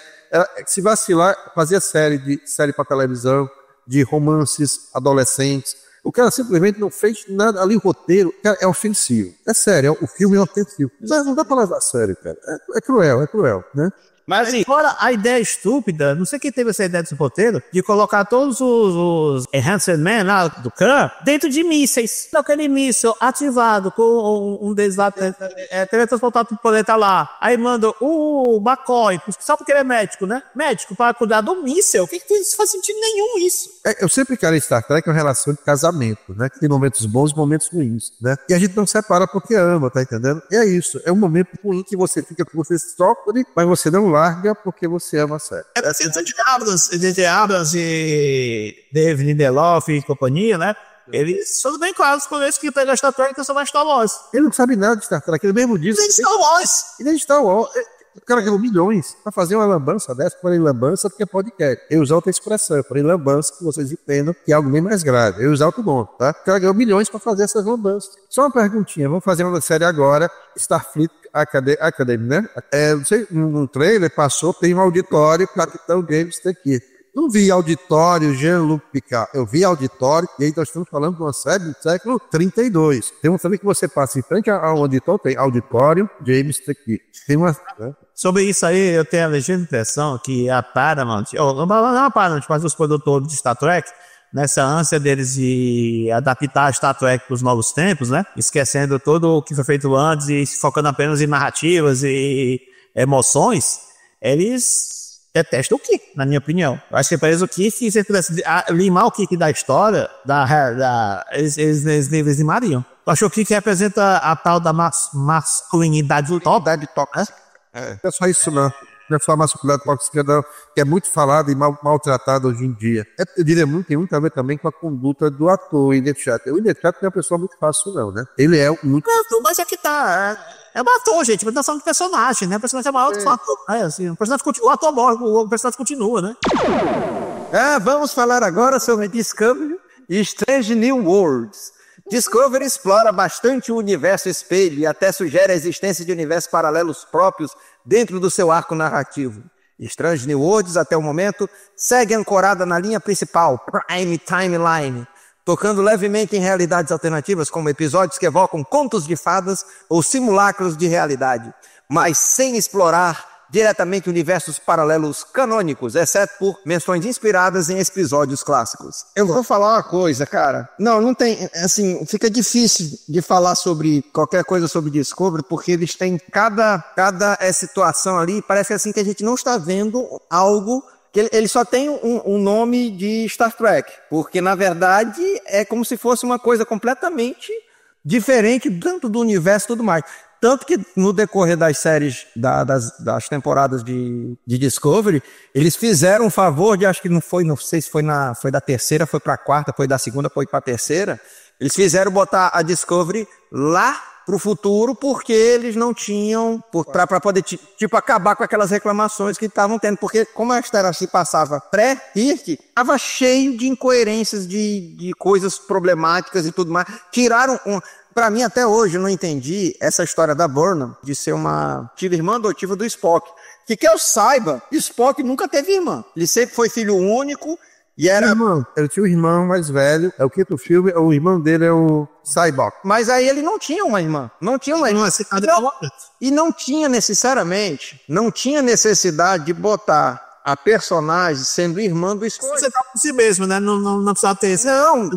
se vacilar, fazia série para televisão, de romances adolescentes. O cara simplesmente não fez nada ali, o roteiro, cara, é ofensivo. É sério, o filme é ofensivo. Não dá pra levar a sério, cara. É cruel, né? Mas assim, fora a ideia estúpida, não sei quem teve essa ideia desse roteiro, de colocar todos os Enhanced Men lá do Khan dentro de mísseis. Aquele míssil ativado com um deles lá, teletransportado pro planeta lá. Aí manda o McCoy, só porque ele é médico, né? Médico para cuidar do míssil. O que isso faz sentido nenhum isso? Eu sempre quero em Star Trek uma relação de casamento, né? Que tem momentos bons e momentos ruins, né? E a gente não separa porque ama, tá entendendo? E é isso. É um momento ruim que você fica, que você sofre, mas você não larga porque você ama a série. J.J. Abrams e David Lindelof e companhia, né? Eles são bem claros com eles que pegam Star Trek e são mais Star Wars. Ele não sabe nada de Star Trek, ele mesmo diz. Ele é de Star Wars. Ele é de Star Wars. O cara ganhou milhões pra fazer uma lambança dessa, porém lambança porque é podcast. Eu uso outra expressão, porém lambança que vocês entendam que é algo bem mais grave. Eu uso outro nome, tá? O cara ganhou milhões pra fazer essas lambanças. Só uma perguntinha, vamos fazer uma série agora, Starfleet Academy, né? Não sei, no trailer passou, tem um auditório, Capitão James tá aqui. Não vi auditório Jean-Luc Picard, eu vi auditório, e aí nós estamos falando de uma série do século 32. Tem uma série que você passa em frente ao auditório, tem auditório James tá aqui. Tem uma... Né? Sobre isso aí, eu tenho a legítima impressão que a Paramount, não a Paramount, mas os produtores de Star Trek, nessa ânsia deles de adaptar Star Trek para os novos tempos, né? Esquecendo todo o que foi feito antes e se focando apenas em narrativas e emoções, eles detestam o Kirk, na minha opinião. Eu acho que para eles o Kirk, se eles pudessem limar o Kirk da história, eles limariam. Eu acho que o Kirk representa a tal da masculinidade tóxica. Não é só isso não. Não é só a masculinidade tóxica não, que é muito falado e maltratado hoje em dia. Eu diria muito, tem muito a ver também com a conduta do ator, o William Shatner. O William Shatner não é uma pessoa muito fácil não, né? Ele é muito... Mas é que tá... É um ator, gente, mas não de personagem, né? O personagem é maior do que o ator. Assim, o ator morre, o personagem continua, né? Vamos falar agora sobre Discovery e Strange New Worlds. Discovery explora bastante o universo espelho e até sugere a existência de universos paralelos próprios dentro do seu arco narrativo. Strange New Worlds, até o momento, segue ancorada na linha principal, Prime Timeline, tocando levemente em realidades alternativas, como episódios que evocam contos de fadas ou simulacros de realidade, mas sem explorar diretamente universos paralelos canônicos, exceto por menções inspiradas em episódios clássicos. Eu vou falar uma coisa, cara. Não tem, assim, fica difícil de falar sobre qualquer coisa sobre Discovery, porque eles têm cada situação ali, parece assim que a gente não está vendo algo que ele só tem um nome de Star Trek, porque na verdade é como se fosse uma coisa completamente diferente dentro do universo e tudo mais. Tanto que no decorrer das séries, das temporadas de Discovery, eles fizeram um favor de, acho que não sei se foi da terceira, foi pra quarta, foi da segunda, foi pra terceira, eles fizeram botar a Discovery lá pro futuro, porque eles não tinham, pra poder, tipo, acabar com aquelas reclamações que estavam tendo, porque como a história se passava pré-Kirk, estava cheio de incoerências, de coisas problemáticas e tudo mais, tiraram Pra mim, até hoje, eu não entendi essa história da Burnham de ser uma irmã adotiva do Spock. Que eu saiba, Spock nunca teve irmã. Ele sempre foi filho único e era... Ele tinha um irmão mais velho, é o quinto filme, o irmão dele é o Cyborg. Mas aí ele não tinha uma irmã. E não tinha necessariamente, não tinha necessidade de botar a personagem sendo irmã do Spock. Você tá por si mesmo, né? Não precisava ter esse... Não,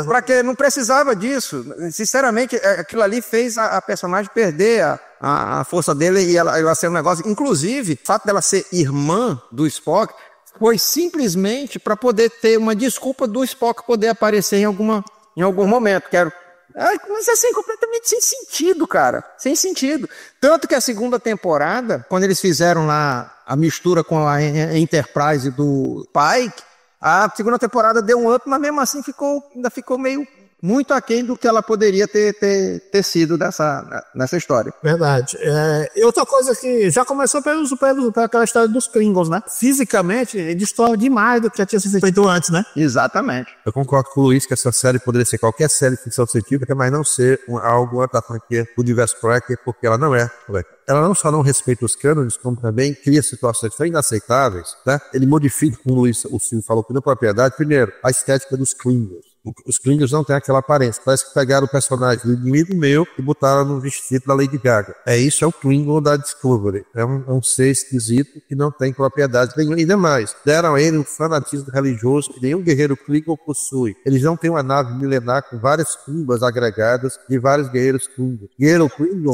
pra que não precisava disso. Sinceramente, aquilo ali fez a personagem perder a força dele e ela ser um negócio... Inclusive, o fato dela ser irmã do Spock foi simplesmente para poder ter uma desculpa do Spock poder aparecer em algum momento. Mas assim, completamente sem sentido, cara. Sem sentido. Tanto que a segunda temporada, quando eles fizeram lá a mistura com a Enterprise do Pike, A segunda temporada deu um up, mas mesmo assim ainda ficou meio muito aquém do que ela poderia ter sido nessa história. Verdade. E outra coisa que já começou pela história dos Klingons, né? Fisicamente, ele destrói demais do que já tinha sido feito antes, né? Exatamente. Eu concordo com o Luiz que essa série poderia ser qualquer série de ficção científica, mas não ser algo da franquia do universo Cracker, porque ela não é. Ela não só não respeita os cânones, como também cria situações tão inaceitáveis, né? Ele modifica, como o Silvio falou, com propriedade, primeiro, a estética dos Klingons. Os Klingons não têm aquela aparência. Parece que pegaram o personagem do inimigo meu e botaram no vestido da Lady Gaga. Isso é o Klingon da Discovery. É um ser esquisito que não tem propriedade nenhuma. Ainda mais, deram a ele um fanatismo religioso que nenhum guerreiro Klingon possui. Eles não têm uma nave milenar com várias tumbas agregadas de vários guerreiros Klingon. Guerreiro Klingon...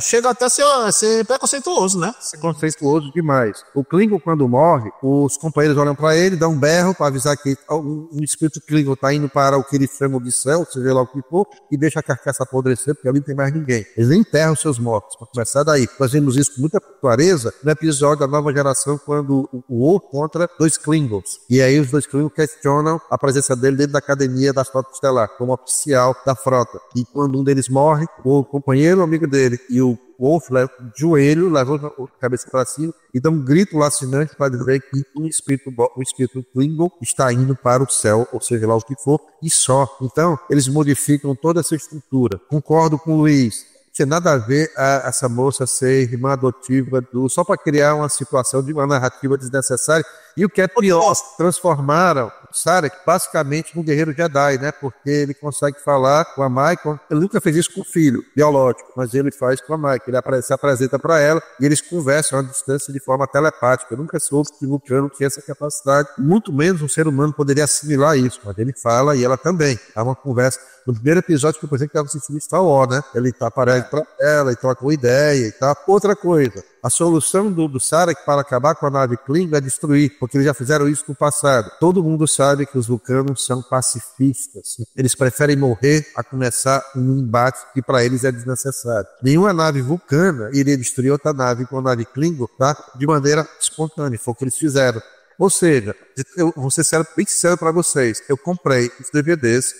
Chega até a ser preconceituoso, né? Preconceituoso demais. O Klingon, quando morre, os companheiros olham para ele, dão um berro para avisar que um espírito Klingon está indo para o que eles chamam de céu, seja lá o que for, e deixa a carcaça apodrecer, porque ali não tem mais ninguém. Eles enterram seus mortos. Para começar daí, nós vemos isso com muita clareza no episódio da Nova Geração, quando o O encontra 2 Klingons. E aí os 2 Klingons questionam a presença dele dentro da academia da Frota Estelar, como oficial da frota. E quando um deles morre, o companheiro, o amigo dele, e o Worf leva o joelho, leva a cabeça para cima e dá um grito lacinante para dizer que o espírito Klingon está indo para o céu, ou seja lá o que for, e só. Então, eles modificam toda essa estrutura. Concordo com o Luiz. Não tem nada a ver essa moça ser irmã adotiva só para criar uma situação de uma narrativa desnecessária. E o que é pior, transformaram o Sarek basicamente num guerreiro Jedi, né? Porque ele consegue falar com a Michael. Ele nunca fez isso com o filho biológico, mas ele faz com a Michael. Ele se apresenta para ela e eles conversam à distância de forma telepática. Eu nunca soube que o Vulcano tinha essa capacidade. Muito menos um ser humano poderia assimilar isso, mas ele fala e ela também. Há uma conversa. No primeiro episódio que eu pensei que estava assistindo Star Wars, né? Ele aparece para ela e troca uma ideia e tal. Outra coisa. A solução do Sarek para acabar com a nave Klingon é destruir, porque eles já fizeram isso no passado. Todo mundo sabe que os vulcanos são pacifistas. Eles preferem morrer a começar um embate que para eles é desnecessário. Nenhuma nave vulcana iria destruir outra nave com a nave Klingon, tá? De maneira espontânea. Foi o que eles fizeram. Ou seja, eu vou ser bem sincero para vocês. Eu comprei os DVDs.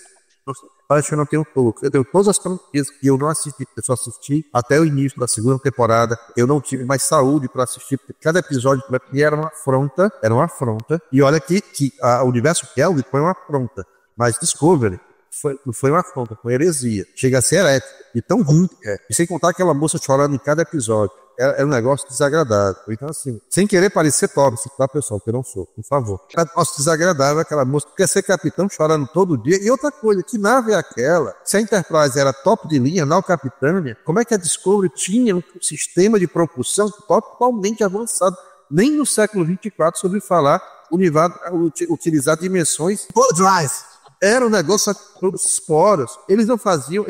Acho que eu não tenho pouco. Eu tenho todas as franquias que eu não assisti. Eu só assisti até o início da segunda temporada. Eu não tive mais saúde para assistir, porque cada episódio para mim era uma afronta. E olha que o universo Kelvin foi uma afronta. Mas Discovery não foi uma afronta, foi heresia. Chega a ser herética. E tão ruim que é. E sem contar aquela moça chorando em cada episódio. É um negócio desagradável. Então, assim, sem querer parecer tóxico, tá, pessoal? Que eu não sou, por favor. É um negócio desagradável, aquela moça que quer ser capitão chorando todo dia. E outra coisa, que nave é aquela? Se a Enterprise era top de linha, não capitânia, como é que a Discovery tinha um sistema de propulsão totalmente avançado? Nem no século 24 soube falar utilizar dimensões. Drive. Era um negócio pelos esporos. Eles não faziam,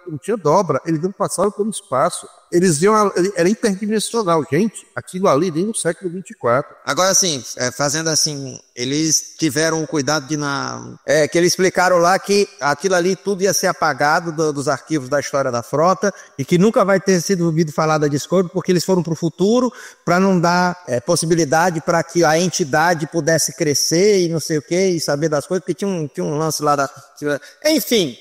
não tinha dobra, eles não passavam pelo espaço. Era interdimensional, gente. Aquilo ali nem no século 24. Agora, assim, fazendo assim, eles tiveram o cuidado que eles explicaram lá que aquilo ali tudo ia ser apagado dos arquivos da história da frota e que nunca vai ter sido ouvido falar da Discovery, porque eles foram para o futuro para não dar possibilidade para que a entidade pudesse crescer e não sei o que, e saber das coisas, porque tinha um lance lá da... Enfim...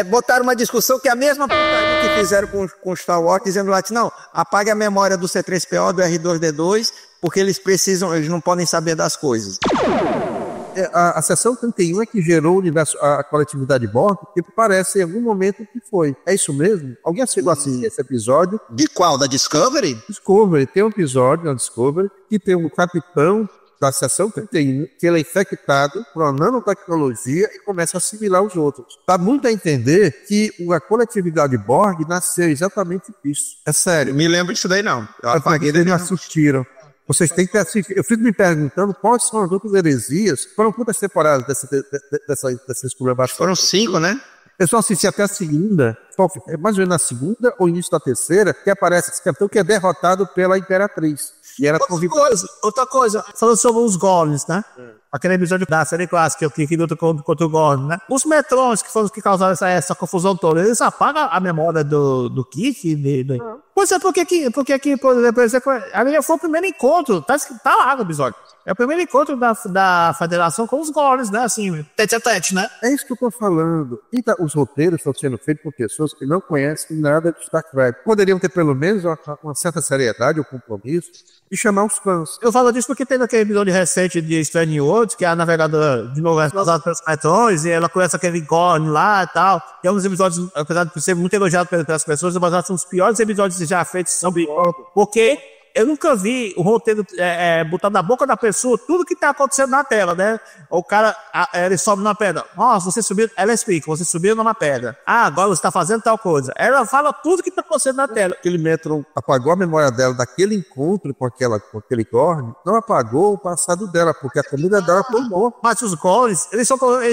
botaram uma discussão que é a mesma putaria que fizeram com Star Wars, dizendo lá que não, apague a memória do C3PO, do R2D2, porque eles não podem saber das coisas. A seção 31 é que gerou o universo, a coletividade Borg, que parece em algum momento que foi. É isso mesmo? Alguém chegou a assistir esse episódio? De qual? Da Discovery? Discovery. Tem um episódio na Discovery que tem um capitão da seção 31, que ele é infectado por uma nanotecnologia e começa a assimilar os outros. Dá muito a entender que a coletividade Borg nasceu exatamente disso. É sério. Me lembro disso daí, não. Eles não assistiram. Vocês têm que assistir. Eu fico me perguntando quais são as outras heresias. Foram quantas temporadas dessas problemáticas? Foram 5, né? Eu só assisti até a segunda, mais ou menos na segunda ou início da terceira, que aparece esse capitão que é derrotado pela Imperatriz. E era outra coisa, falando sobre os Gorns, né? Aquele episódio da série clássica que luta contra o Gorn, né? Os Metrons que foram os que causaram essa confusão toda, eles apagam a memória do Kirk? Pois é, porque aqui, por exemplo, ali foi o primeiro encontro, tá lá no episódio. É o primeiro encontro da Federação com os Gorns, né? Assim, tete a tete, né? É isso que eu tô falando. E os roteiros estão sendo feitos por pessoas que não conhecem nada de Star Trek. Poderiam ter pelo menos uma certa seriedade ou compromisso e chamar os fãs. Eu falo disso porque teve aquele episódio recente de Strange Worlds, que a navegadora de novo é usada pelos metrões, e ela conhece aquele Gorn lá e tal. E é um dos episódios, apesar de ser muito elogiado pelas pessoas, mas são os piores episódios já feitos sobre. Porque eu nunca vi o roteiro botar na boca da pessoa tudo que tá acontecendo na tela, né? O cara, ele sobe na pedra. Nossa, você subiu, ela explica, você subiu numa pedra. Ah, agora você tá fazendo tal coisa. Ela fala tudo que tá acontecendo na tela. Aquele Metron apagou a memória dela daquele encontro com aquele Gorn, não apagou o passado dela, porque a família dela formou. Mas os Gorns, eles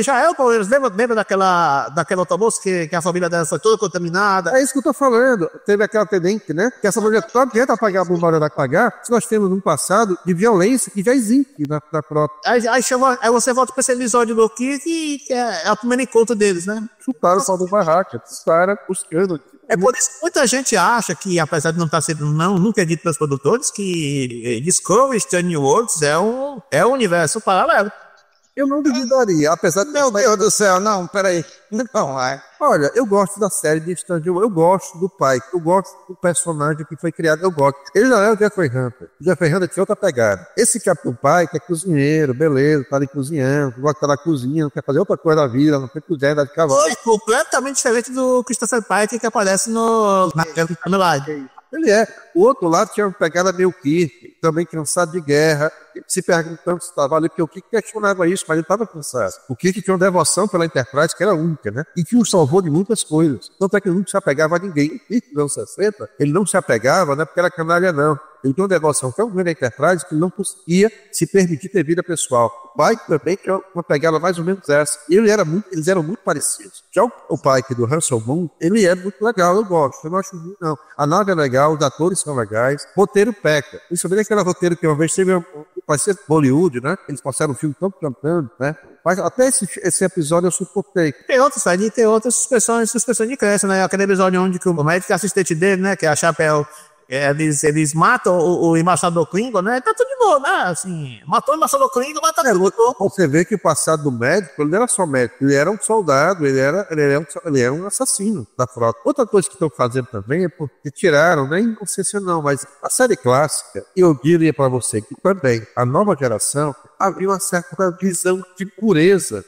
já eram Gorns. Lembra daquela automoça que a família dela foi toda contaminada? É isso que eu tô falando. Teve aquela tenente, né? Que essa mulher não adianta apagar a memória da pagar se nós temos um passado de violência que já existe na própria. Aí você volta para esse episódio do que é o primeiro encontro deles, né? Chutaram o pau do barraca, chutaram buscando. É por isso que muita gente acha que, apesar de não estar sendo, nunca é dito pelos produtores, que Discovery Strange Worlds é um universo paralelo. Eu não duvidaria, apesar de... Meu Deus do céu, não, peraí. Não, Olha, eu gosto da série de Strange Worlds, eu gosto do pai, eu gosto do personagem que foi criado, eu gosto. Ele não é o Jeffrey Hunter. O Jeffrey Hunter tinha outra pegada. Esse Capitão Pike é cozinheiro, beleza, tá ali cozinhando, gosta de estar na cozinha, não quer fazer outra coisa da vida, não quer cozinhar, andar de cavalo. É completamente diferente do Christopher Pike que aparece no live. Ele é. O outro lado tinha uma pegada meio Kirk, também cansado de guerra, se perguntando se estava ali, porque o Kirk questionava isso, mas ele estava cansado. O Kirk tinha uma devoção pela Enterprise que era única, né? E que o salvou de muitas coisas. Tanto é que ele não se apegava a ninguém. O Kirk, nos anos 60, ele não se apegava, não é porque era canalha, não. Ele tinha uma devoção tão grande à Enterprise que ele não conseguia se permitir ter vida pessoal. O Pike também tinha uma pegada mais ou menos essa. E eles eram muito parecidos. Já o Pike do Russell Moon, ele é muito legal, eu gosto. Eu não acho ruim, não. A nave é legal, os atores são legais, roteiro peca. Principalmente aquele roteiro que uma vez teve, vai ser Bollywood, né? Eles passaram um filme todo cantando, né? Mas até esse episódio eu suportei. Tem outras suspensões de crença, né? Aquele episódio onde o médico assistente dele, né? Que é a Chapéu. Eles matam o embaixador Klingon, né? Tá tudo de boa, né? Assim, matou o embaixador Klingon, mas tá tudo de boa. Você vê que o passado do médico, ele não era só médico, ele era um soldado, ele era um assassino da frota. Outra coisa que estão fazendo também é porque tiraram, nem inconsciência não, mas a série clássica, eu diria para você que também a nova geração havia uma certa visão de pureza.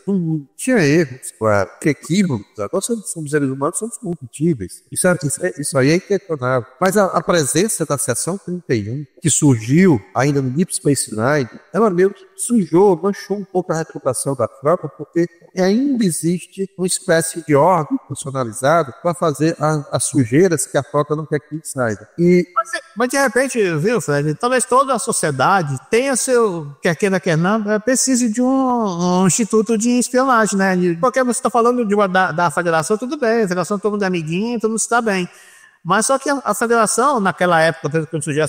Tinha erros, claro, equívocos. Nós somos seres humanos, somos corruptíveis. Isso aí é inquestionável. Mas a presença da seção 31, que surgiu ainda no Deep Space Nine, ela meio que sujou, manchou um pouco a reputação da frota, porque ainda existe uma espécie de órgão funcionalizado para fazer as sujeiras que a frota não quer que saiba. Mas de repente, viu, Fred, talvez toda a sociedade tenha seu, quer queira, quer não, precise de um instituto de espionagem, né? Porque você está falando da federação, tudo bem, a federação todo mundo é amiguinho, todo mundo está bem. Mas só que a federação, naquela época, quando surgiu a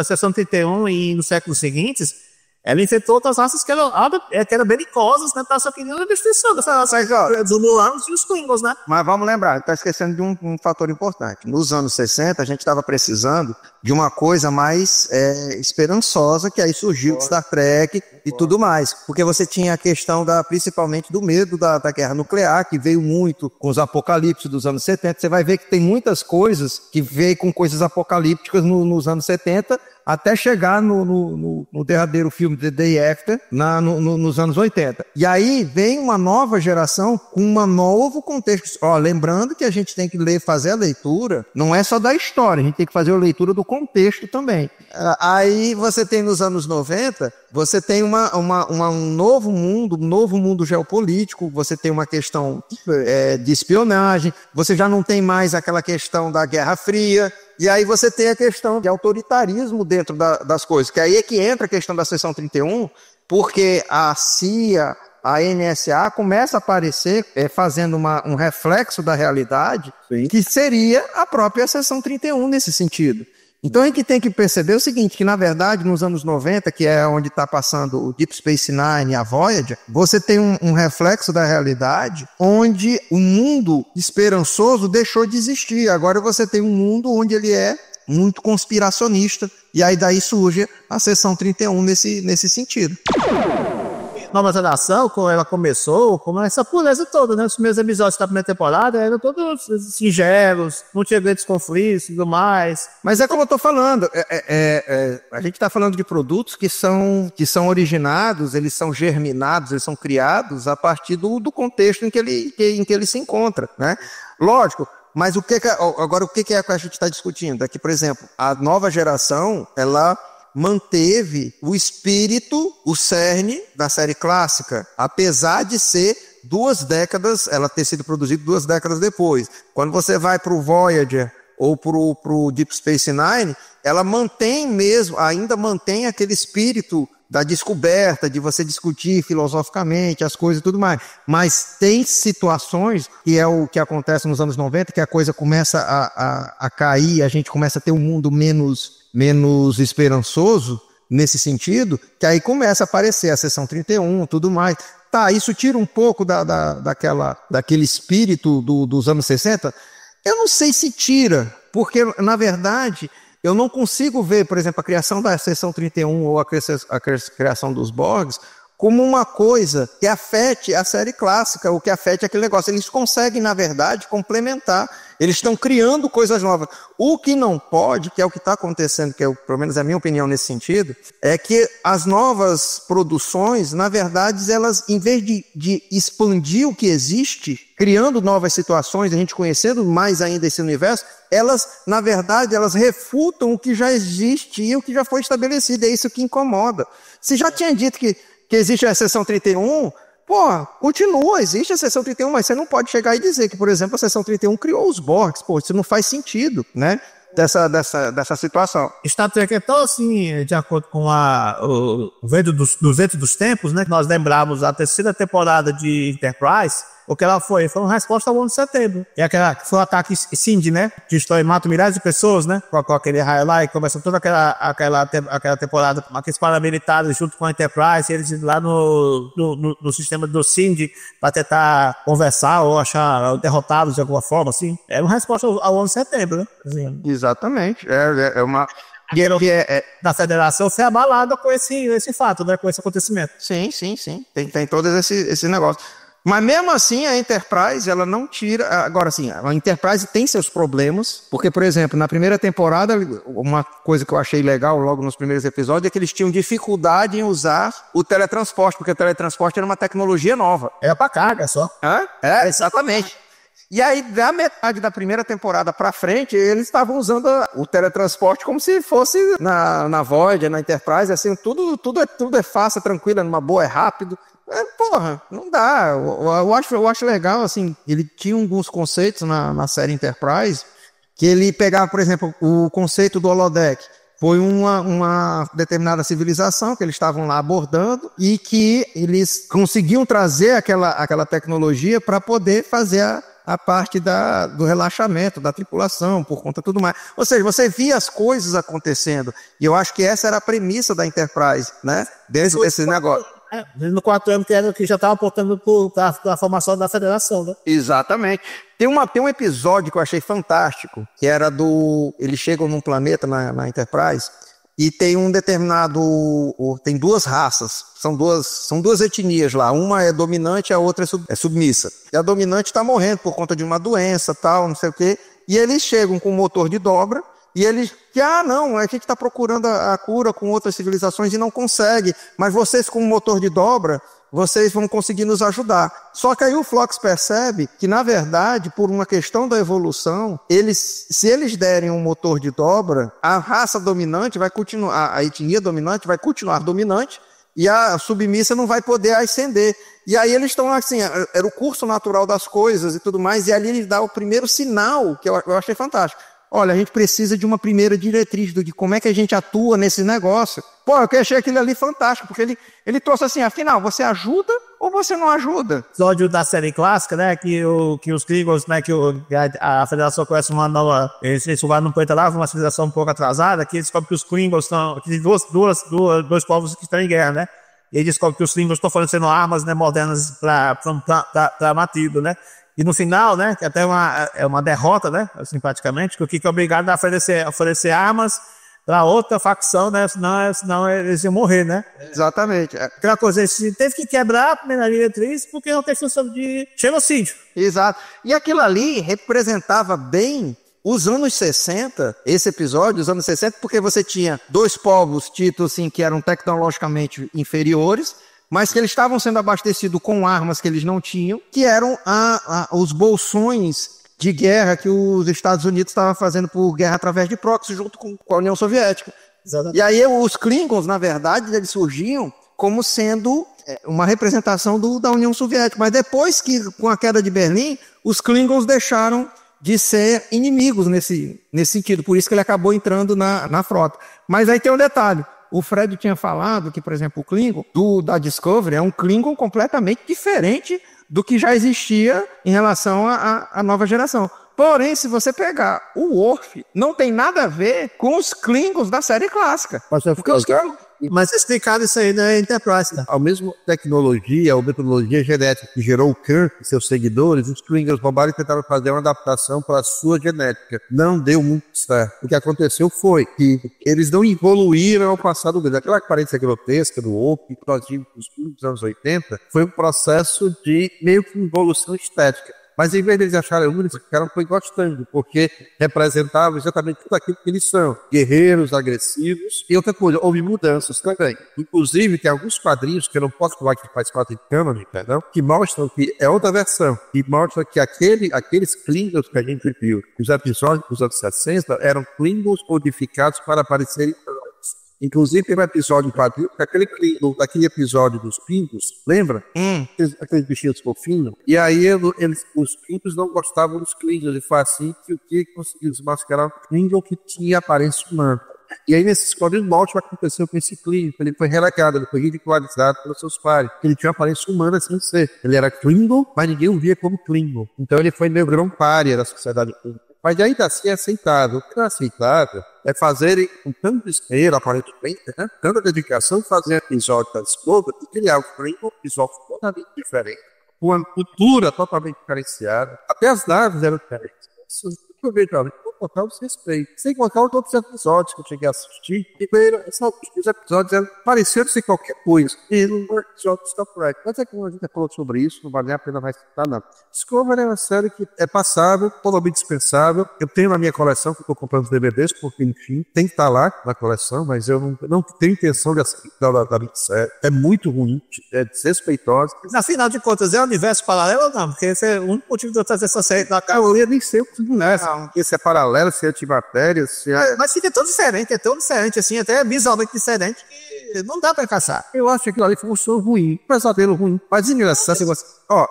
seção 31 e nos séculos seguintes, ela infectou outras raças que eram belicosas, né? Só querendo a destruição dessas raças, dos Romulanos e os Klingons, né? Mas vamos lembrar, está esquecendo de um fator importante. Nos anos 60, a gente estava precisando de uma coisa mais esperançosa, que aí surgiu o Star Trek e tudo mais. Porque você tinha a questão, principalmente, do medo da guerra nuclear, que veio muito com os apocalipses dos anos 70. Você vai ver que tem muitas coisas que veio com coisas apocalípticas nos anos 70, até chegar no derradeiro filme The Day After, nos anos 80. E aí vem uma nova geração com um novo contexto. Lembrando que a gente tem que fazer a leitura, não é só da história, a gente tem que fazer a leitura do contexto também. Aí você tem nos anos 90, você tem um novo mundo geopolítico, você tem uma questão de espionagem, você já não tem mais aquela questão da Guerra Fria, e aí você tem a questão de autoritarismo dentro das coisas, que aí é que entra a questão da seção 31, porque a CIA, a NSA começa a aparecer fazendo um reflexo da realidade, sim, que seria a própria seção 31 nesse sentido. Então a gente tem que perceber o seguinte, que na verdade nos anos 90, que é onde está passando o Deep Space Nine e a Voyager, você tem um reflexo da realidade onde o mundo esperançoso deixou de existir. Agora você tem um mundo onde ele é muito conspiracionista, e aí daí surge a Seção 31 nesse sentido. Nova Geração, quando ela começou, como essa pureza toda, né? Os primeiros episódios da primeira temporada eram todos singelos, não tinha grandes conflitos e tudo mais. Mas é como eu estou falando, a gente está falando de produtos que são originados, eles são germinados, eles são criados a partir do contexto em que ele se encontra, né? Lógico, mas o que é que a gente está discutindo? É que, por exemplo, a Nova Geração, ela manteve o espírito, o cerne da série clássica, apesar de ser 2 décadas, ela ter sido produzida 2 décadas depois. Quando você vai para o Voyager ou para o Deep Space Nine, ela ainda mantém aquele espírito da descoberta, de você discutir filosoficamente as coisas e tudo mais. Mas tem situações, que é o que acontece nos anos 90, que a coisa começa a cair, a gente começa a ter um mundo menos esperançoso nesse sentido, que aí começa a aparecer a Seção 31, tudo mais. Tá, isso tira um pouco daquele espírito dos anos 60? Eu não sei se tira, porque, na verdade, eu não consigo ver, por exemplo, a criação da Seção 31 ou a criação dos Borgs como uma coisa que afete a série clássica, ou que afete aquele negócio. Eles conseguem, na verdade, complementar. Eles estão criando coisas novas. O que não pode, que é o que está acontecendo, pelo menos é a minha opinião nesse sentido, é que as novas produções, na verdade, elas, em vez de expandir o que existe, criando novas situações, a gente conhecendo mais ainda esse universo, elas, na verdade, elas refutam o que já existe e o que já foi estabelecido. É isso que incomoda. Você já tinha dito que existe a Seção 31, continua, existe a Seção 31, mas você não pode chegar e dizer que, por exemplo, a Seção 31 criou os Borgs. Isso não faz sentido, né? Dessa situação. Star Trek é tão assim, de acordo com o vento dos tempos, né? Que nós lembramos a 3ª temporada de Enterprise. O que ela foi uma resposta ao 11 de setembro. E aquela que foi o ataque Cindy, né? Destrói e mata milhares de pessoas, né? Com aquele raio lá, e começa toda aquela temporada com aqueles paramilitares junto com a Enterprise, eles lá no sistema do Cindy para tentar conversar ou achar derrotados de alguma forma, assim. É uma resposta ao 11 de setembro, né? Assim. Exatamente. É uma... da Federação ser abalada com esse fato, né? Com esse acontecimento. Sim. Tem todo esse negócio. Mas mesmo assim a Enterprise, ela não tira... Agora sim, a Enterprise tem seus problemas, porque, por exemplo, na primeira temporada, uma coisa que eu achei legal logo nos primeiros episódios é que eles tinham dificuldade em usar o teletransporte, porque o teletransporte era uma tecnologia nova. Era pra carga só. Exatamente. E aí, da metade da primeira temporada pra frente, eles estavam usando o teletransporte como se fosse na Voyager, na Enterprise, assim, tudo é fácil, é tranquilo, é numa boa, é rápido. Não dá. Eu acho legal, assim, ele tinha alguns conceitos na série Enterprise, que ele pegava, por exemplo, o conceito do holodeck. Foi uma determinada civilização que eles estavam lá abordando e que eles conseguiam trazer aquela tecnologia para poder fazer a parte do relaxamento, da tripulação, por conta de tudo mais. Ou seja, você via as coisas acontecendo. E eu acho que essa era a premissa da Enterprise, né? Dentro desse negócio. No 4 anos que já estava apontando para a formação da Federação, né? Exatamente. Tem um episódio que eu achei fantástico, que era eles chegam num planeta na Enterprise e tem um determinado... Tem 2 raças, são duas etnias lá. Uma é dominante, a outra é submissa. E a dominante está morrendo por conta de uma doença, tal, não sei o quê. E eles chegam com um motor de dobra. E eles, a gente está procurando a cura com outras civilizações e não consegue, mas vocês com o motor de dobra, vocês vão conseguir nos ajudar. Só que aí o Phlox percebe que, na verdade, por uma questão da evolução, se eles derem um motor de dobra, a raça dominante vai continuar, a etnia dominante vai continuar dominante e a submissa não vai poder ascender. E aí eles estão assim, era o curso natural das coisas e tudo mais, e ali ele dá o primeiro sinal, que eu achei fantástico. Olha, a gente precisa de uma primeira diretriz de como é que a gente atua nesse negócio. Eu achei aquilo ali fantástico, porque ele trouxe assim, afinal, você ajuda ou você não ajuda? Episódio da série clássica, né, que os Klingons, né, que a Federação conhece uma nova... Eles chegaram num planeta lá, uma civilização um pouco atrasada, que eles descobrem que os Klingons estão... Que tem dois povos que estão em guerra, né? E eles descobrem que os Klingons estão fornecendo armas, né, modernas para Matilda, né? E no final, né, que até é uma derrota, né, assim, praticamente, que o Kirk é obrigado a oferecer armas para outra facção, né, senão eles iam morrer, né? Exatamente. Aquela coisa, ele teve que quebrar a primeira diretriz porque não tem função de genocídio. Exato. E aquilo ali representava bem os anos 60, esse episódio, os anos 60, porque você tinha dois povos tidos assim, que eram tecnologicamente inferiores, mas que eles estavam sendo abastecidos com armas que eles não tinham, que eram os bolsões de guerra que os Estados Unidos estavam fazendo por guerra através de proxy, junto com a União Soviética. Exatamente. E aí os Klingons, na verdade, eles surgiam como sendo uma representação da União Soviética. Mas depois que, com a queda de Berlim, os Klingons deixaram de ser inimigos nesse sentido. Por isso que ele acabou entrando na frota. Mas aí tem um detalhe. O Fred tinha falado que, por exemplo, o Klingon da Discovery é um Klingon completamente diferente do que já existia em relação à nova geração. Porém, se você pegar o Worf, não tem nada a ver com os Klingons da série clássica. Porque os Klingons... Mas explicado isso aí na Enterprise, né? A mesma tecnologia ou metodologia genética que gerou o Kirk e seus seguidores, os Klingons roubaram e tentaram fazer uma adaptação para a sua genética. Não deu muito certo. O que aconteceu foi que eles não evoluíram ao passar do deles. Aquela aparência grotesca do Worf que nós vimos nos anos 80 foi um processo de meio que evolução estética. Mas em vez de eles acharem ruim, eles ficaram gostando, porque representavam exatamente tudo aquilo que eles são. Guerreiros, agressivos. E outra coisa, houve mudanças também. Inclusive, tem alguns quadrinhos, que eu não posso falar que faz parte de canon, perdão, que mostram que é outra versão, que mostra que aqueles Klingons que a gente viu, os episódios dos anos 60, eram Klingons modificados para aparecerem. Inclusive, tem um episódio em quadrinho, daquele episódio dos Pingos, lembra? Aqueles bichinhos fofinhos. E aí, os Pingos não gostavam dos Klingons, e foi assim que o Kirk conseguiu desmascarar um Klingon que tinha aparência humana. E aí, nesses quadrinhos, o que aconteceu com esse Klingon? Ele foi relegado, ele foi ridicularizado pelos seus pares. Ele tinha uma aparência humana sem ser. Ele era Klingon, mas ninguém o via como Klingon. Então, ele foi meio grão pária da sociedade Klingon. Mas ainda assim é aceitável. O que não é aceitável é fazerem com tanto desespero, aparentemente, né? Tanta dedicação, fazer um episódio da Discovery e criar um episódio totalmente diferente, com uma cultura totalmente diferenciada. Até as naves eram diferentes. Eu vejo ali, vou colocar os respeitos. Sem contar os outros episódios que eu cheguei a assistir. Primeiro, os episódios pareciam ser qualquer coisa. E no episódio do Star Trek. Mas é que a gente falou sobre isso, não vale a pena mais citar, não. Discovery é uma série que é passável, totalmente dispensável. Eu tenho na minha coleção, que estou comprando os DVDs, porque, enfim, tem que estar lá na coleção, mas eu não tenho intenção de assistir da série. É muito ruim, é desrespeitosa. Afinal de contas, é um universo paralelo ou não? Porque esse é o único motivo de eu trazer essa série na casa. Eu nem sei o que é. Se é paralelo, se é antimatéria, se é... Mas fica tão diferente assim, até visualmente diferente, que não dá pra encaixar. Eu acho que aquilo ali foi um som ruim, um pesadelo ruim. Mas engraçado,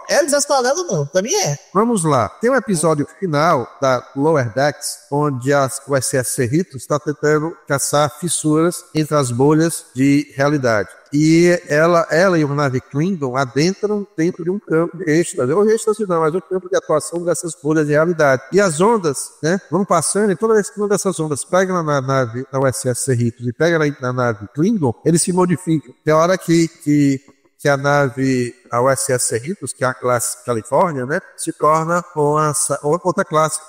é desesperado não, pra mim é. Vamos lá, tem um episódio final da Lower Decks, onde o SS Cerritos está tentando caçar fissuras entre as bolhas de realidade. E ela e uma nave Klingon adentram dentro de um campo de êxtase, ou êxtase não, mas um campo de atuação dessas bolhas de realidade. E as ondas, né, vão passando, e toda vez que uma dessas ondas pega na nave, na USS Cerritos, e pega na nave Klingon, eles se modificam. Tem hora que a nave, a USS Cerritos, que é a classe Califórnia, né, se torna outra classe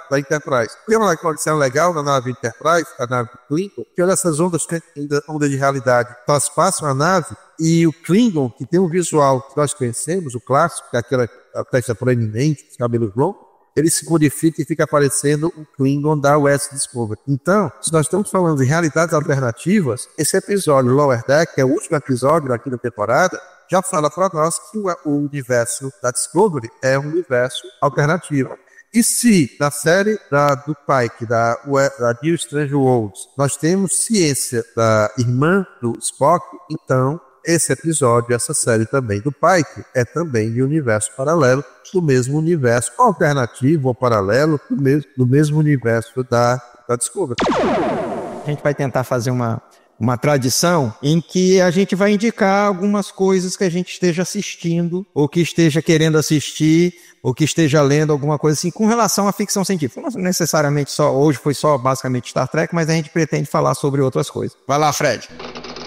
da Enterprise. Tem uma condição legal na nave Enterprise, a nave Klingon, que olha essas ondas de realidade, transpassam a nave, e o Klingon, que tem um visual que nós conhecemos, o clássico, que é aquela testa proeminente, os cabelos longos, ele se modifica e fica aparecendo o Klingon da USS Discovery. Então, se nós estamos falando de realidades alternativas, esse episódio, Lower Deck, que é o último episódio daqui da temporada, já fala para nós que o universo da Discovery é um universo alternativo. E se na série do Pike, da New Strange Worlds, nós temos ciência da irmã do Spock, então esse episódio, essa série também do Pike, é também de universo paralelo, do mesmo universo alternativo ou paralelo, do mesmo universo da Discovery. A gente vai tentar fazer uma tradição em que a gente vai indicar algumas coisas que a gente esteja assistindo, ou que esteja querendo assistir, ou que esteja lendo alguma coisa assim, com relação à ficção científica. Não necessariamente hoje foi só basicamente Star Trek, mas a gente pretende falar sobre outras coisas. Vai lá, Fred.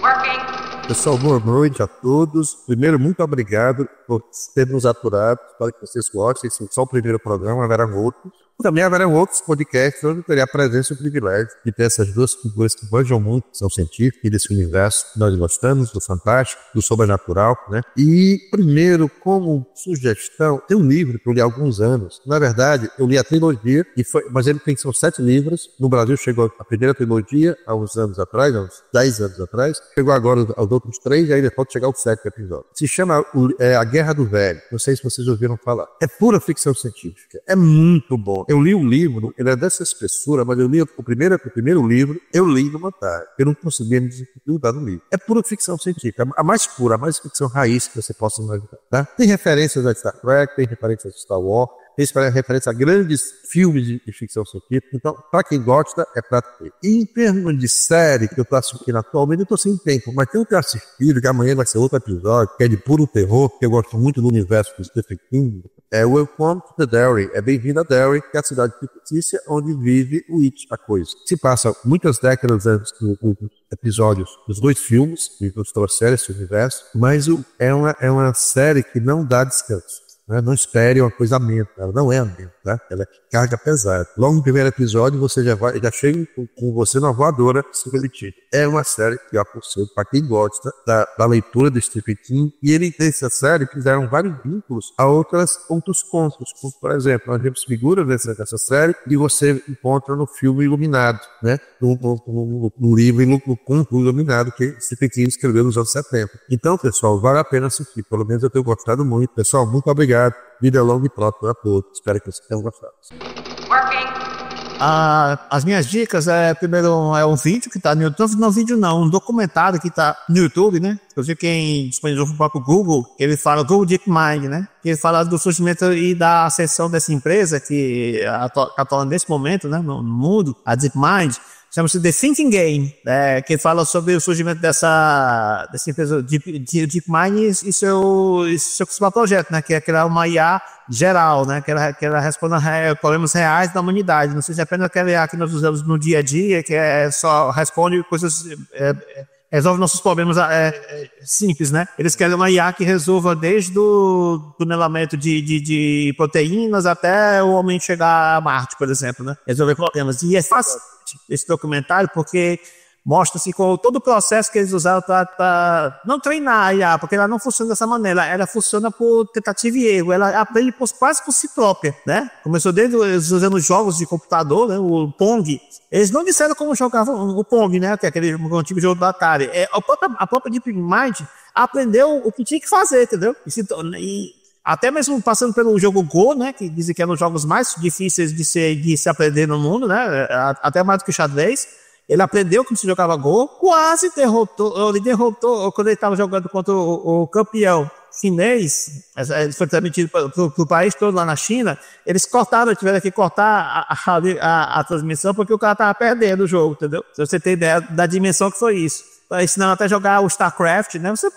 Working. Pessoal, boa noite a todos. Primeiro, muito obrigado por ter nos aturado. Espero que vocês gostem. Esse é só o primeiro programa, haverá outros. Também haverão outros podcasts onde eu teria a presença e o privilégio de ter essas duas figuras que manjam muito, são científicos e desse universo que nós gostamos, do fantástico, do sobrenatural, né? E, primeiro, como sugestão, tem um livro que eu li há alguns anos. Na verdade, eu li a trilogia, mas ele tem, são 7 livros. No Brasil chegou a primeira trilogia há uns anos atrás, há uns 10 anos atrás. Chegou agora aos outros 3 e ainda pode chegar ao 7º episódio. Se chama A Guerra do Velho. Não sei se vocês ouviram falar. É pura ficção científica. É muito bom. Eu li o livro, ele é dessa espessura, mas eu li o primeiro livro, eu li numa tarde. Eu não conseguia me desgrudar do livro. É pura ficção científica, a mais pura, a mais ficção raiz que você possa imaginar. Tá? Tem referências a Star Trek, tem referências a Star Wars, tem referência a grandes filmes de ficção científica. Então, para quem gosta, é pra ter. E em termos de série que eu estou assistindo atualmente, eu estou sem tempo, mas tem um que eu assistido, que amanhã vai ser outro episódio, que é de puro terror, porque eu gosto muito do universo do Stephen King. É Welcome to the Derry, é Bem-vindo a Derry, que é a cidade fictícia onde vive o It, a coisa. Se passa muitas décadas antes dos episódios dos 2 filmes, que trouxeram esse universo, mas é uma série que não dá descanso. Né? Não espere uma coisa amena, ela não é amena, tá? Ela é carga pesada. Logo no primeiro episódio você já chega com você na voadora sobre It. É uma série que eu aconselho para quem gosta da leitura de Stephen King, e ele nessa série fizeram vários vínculos a outros contos, como por exemplo, nós temos figuras dessa série que você encontra no filme Iluminado, né? No livro, no conto Iluminado que Stephen King escreveu nos anos 70. Então, pessoal, vale a pena assistir, pelo menos eu tenho gostado muito. Pessoal, muito obrigado. Vida longa e próspera a todos. Espero que vocês tenham gostado. As minhas dicas primeiro é um vídeo que está no YouTube, não vídeo não, um documentário que está no YouTube, né? Inclusive quem disponibilizou no próprio Google, ele fala Google DeepMind, né? Ele fala do surgimento e da ascensão dessa empresa que atua nesse momento, né? No mundo, a DeepMind. Chama-se The Thinking Game, que fala sobre o surgimento dessa empresa DeepMind e seu principal projeto, né, que é criar uma IA geral, né, que ela responda a problemas reais da humanidade. Não seja apenas aquela IA que nós usamos no dia a dia, que só responde coisas, resolve nossos problemas simples, né? Eles querem uma IA que resolva desde o tunelamento de proteínas até o homem chegar a Marte, por exemplo, né? Resolver problemas. E é fácil esse documentário porque mostra-se com todo o processo que eles usaram para não treinar a IA, porque ela não funciona dessa maneira, ela funciona por tentativa e erro, ela aprende quase por si própria, né? Começou desde eles usando jogos de computador, né? O Pong. Eles não disseram como jogavam o Pong, né? Que é aquele antigo jogo do Atari. A própria DeepMind aprendeu o que tinha que fazer, entendeu? E até mesmo passando pelo jogo Go, né, que dizem que é um dos jogos mais difíceis de se aprender no mundo, né, até mais do que o xadrez. Ele aprendeu como se jogava Go, quase derrotou quando ele estava jogando contra o campeão chinês. Ele foi transmitido para o país todo lá na China. Eles tiveram que cortar a transmissão porque o cara estava perdendo o jogo, entendeu? Se você tem ideia da dimensão que foi isso. Ensinando até jogar o StarCraft, né? Você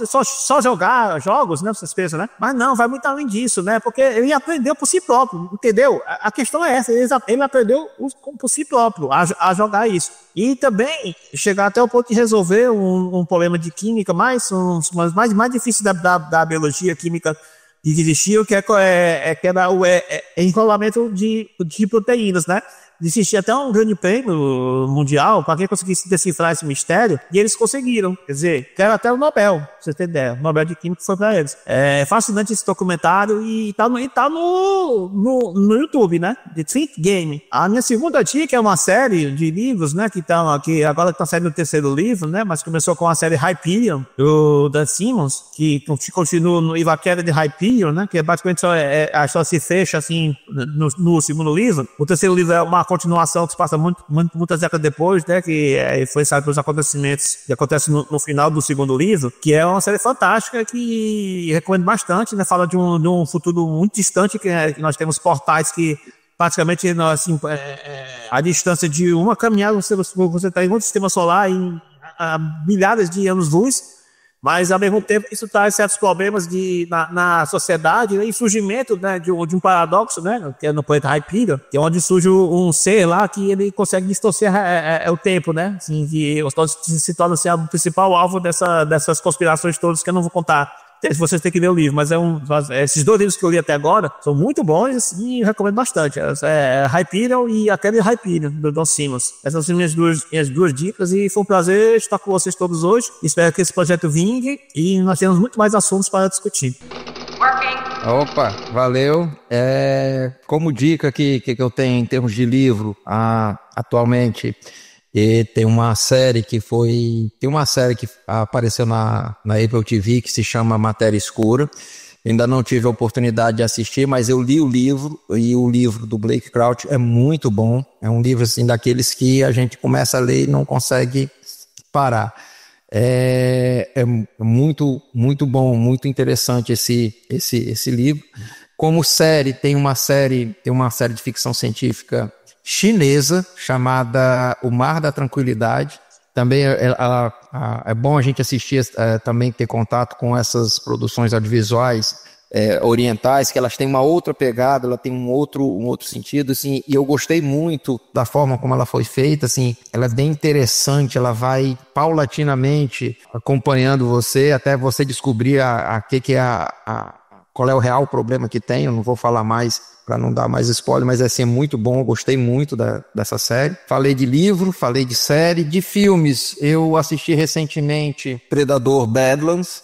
só jogar jogos, né? Vocês pensam, né? Mas não, vai muito além disso, né? Porque ele aprendeu por si próprio, entendeu? A questão é essa, ele aprendeu por si próprio a jogar isso. E também chegar até o ponto de resolver um problema de química mais difícil da biologia química que existia, que era o enrolamento de proteínas, né? Existia até um grande prêmio mundial para quem conseguisse decifrar esse mistério, e eles conseguiram. Quer dizer, quero até o Nobel, pra você ter ideia. O Nobel de Química foi para eles. É fascinante esse documentário e tá no YouTube, né? The Think Game. A minha segunda dica é uma série de livros, né? Que agora está saindo o 3º livro, né? Mas começou com a série Hyperion, do Dan Simmons, que continua no Ivaquera de Hyperion, né? Que basicamente a história se fecha assim no segundo livro. O 3º livro é uma continuação que se passa muitas décadas depois, né, que foi sabe pelos acontecimentos que acontecem no final do segundo livro, que é uma série fantástica que recomendo bastante, né, fala de um futuro muito distante, que nós temos portais que praticamente assim, a distância de uma caminhada você está em outro sistema solar a milhares de anos-luz. Mas, ao mesmo tempo, isso traz certos problemas na sociedade, né, e surgimento, né, de um paradoxo, né, que é no planeta Hyperion, que é onde surge um ser lá que ele consegue distorcer o tempo, né, assim, que se torna assim, o principal alvo dessas conspirações todas que eu não vou contar Vocês têm que ler o livro, mas esses 2 livros que eu li até agora são muito bons e recomendo bastante. Hyperion e aquele Hyperion, do Don Simmons. Essas são minhas duas dicas e foi um prazer estar com vocês todos hoje. Espero que esse projeto vingue e nós temos muito mais assuntos para discutir. Opa, valeu. Como dica que eu tenho em termos de livro atualmente, tem uma série que apareceu na Apple TV que se chama Matéria Escura. Ainda não tive a oportunidade de assistir, mas eu li o livro, e o livro do Blake Crouch é muito bom. É um livro assim, daqueles que a gente começa a ler e não consegue parar. É muito, muito bom, muito interessante esse livro. Como série, tem uma série de ficção científica chinesa chamada O Mar da Tranquilidade. Também é bom a gente assistir, também ter contato com essas produções audiovisuais orientais, que elas têm uma outra pegada, ela tem um outro sentido, assim, e eu gostei muito da forma como ela foi feita, assim, ela é bem interessante, ela vai paulatinamente acompanhando você, até você descobrir qual é o real problema que tem. Eu não vou falar mais para não dar mais spoiler, mas assim, é muito bom, eu gostei muito dessa série. Falei de livro, falei de série, de filmes, eu assisti recentemente Predador Badlands,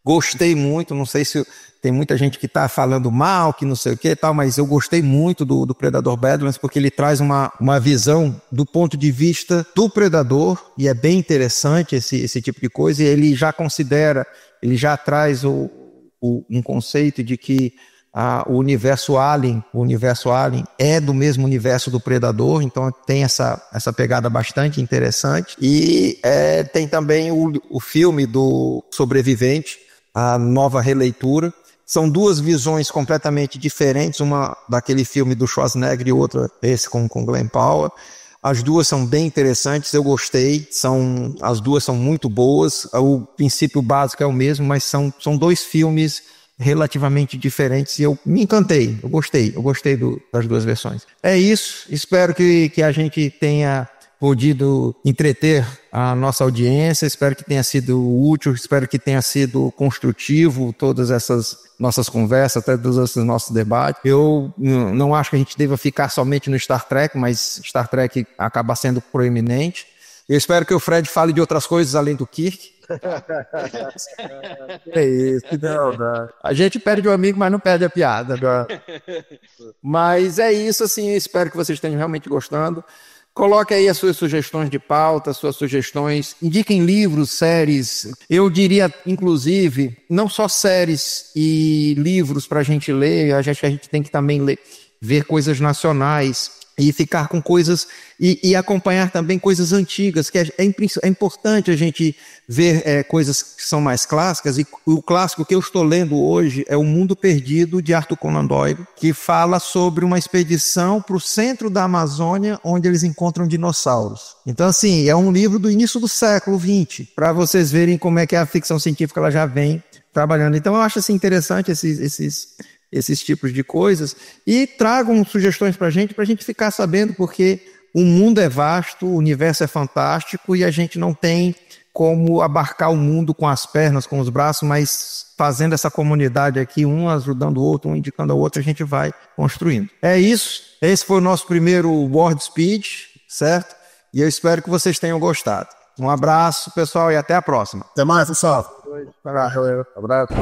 gostei muito, não sei se tem muita gente que está falando mal, que não sei o que e tal, mas eu gostei muito do Predador Badlands, porque ele traz uma visão do ponto de vista do predador, e é bem interessante esse tipo de coisa, e ele já traz um conceito de que o universo Alien é do mesmo universo do Predador, então tem essa pegada bastante interessante. E tem também o filme do Sobrevivente, a nova releitura. São 2 visões completamente diferentes, uma daquele filme do Schwarzenegger e outra esse com Glenn Powell. As 2 são bem interessantes, eu gostei, as 2 são muito boas, o princípio básico é o mesmo, mas são 2 filmes relativamente diferentes e eu me encantei, eu gostei das 2 versões. É isso, espero que a gente tenha podido entreter a nossa audiência, espero que tenha sido útil, espero que tenha sido construtivo todas essas nossas conversas, até todos esses nossos debates. Eu não acho que a gente deva ficar somente no Star Trek, mas Star Trek acaba sendo proeminente. Eu espero que o Fred fale de outras coisas além do Kirk. É isso, não. A gente perde o amigo, mas não perde a piada. Mas é isso, assim, espero que vocês estejam realmente gostando. Coloque aí as suas sugestões de pauta, suas sugestões, indiquem livros, séries. Eu diria, inclusive, não só séries e livros para a gente ler, a gente tem que também ver coisas nacionais e ficar com coisas, e acompanhar também coisas antigas, que é importante a gente ver coisas que são mais clássicas, e o clássico que eu estou lendo hoje é O Mundo Perdido, de Arthur Conan Doyle, que fala sobre uma expedição para o centro da Amazônia, onde eles encontram dinossauros. Então, assim, é um livro do início do século XX, para vocês verem como é que a ficção científica ela já vem trabalhando. Então, eu acho assim, interessante esses tipos de coisas, e tragam sugestões para a gente ficar sabendo, porque o mundo é vasto, o universo é fantástico e a gente não tem como abarcar o mundo com as pernas, com os braços, mas fazendo essa comunidade aqui, um ajudando o outro, um indicando ao outro, a gente vai construindo. É isso, esse foi o nosso primeiro Word Speed, certo? E eu espero que vocês tenham gostado. Um abraço, pessoal, e até a próxima. Até mais, pessoal. Abraço.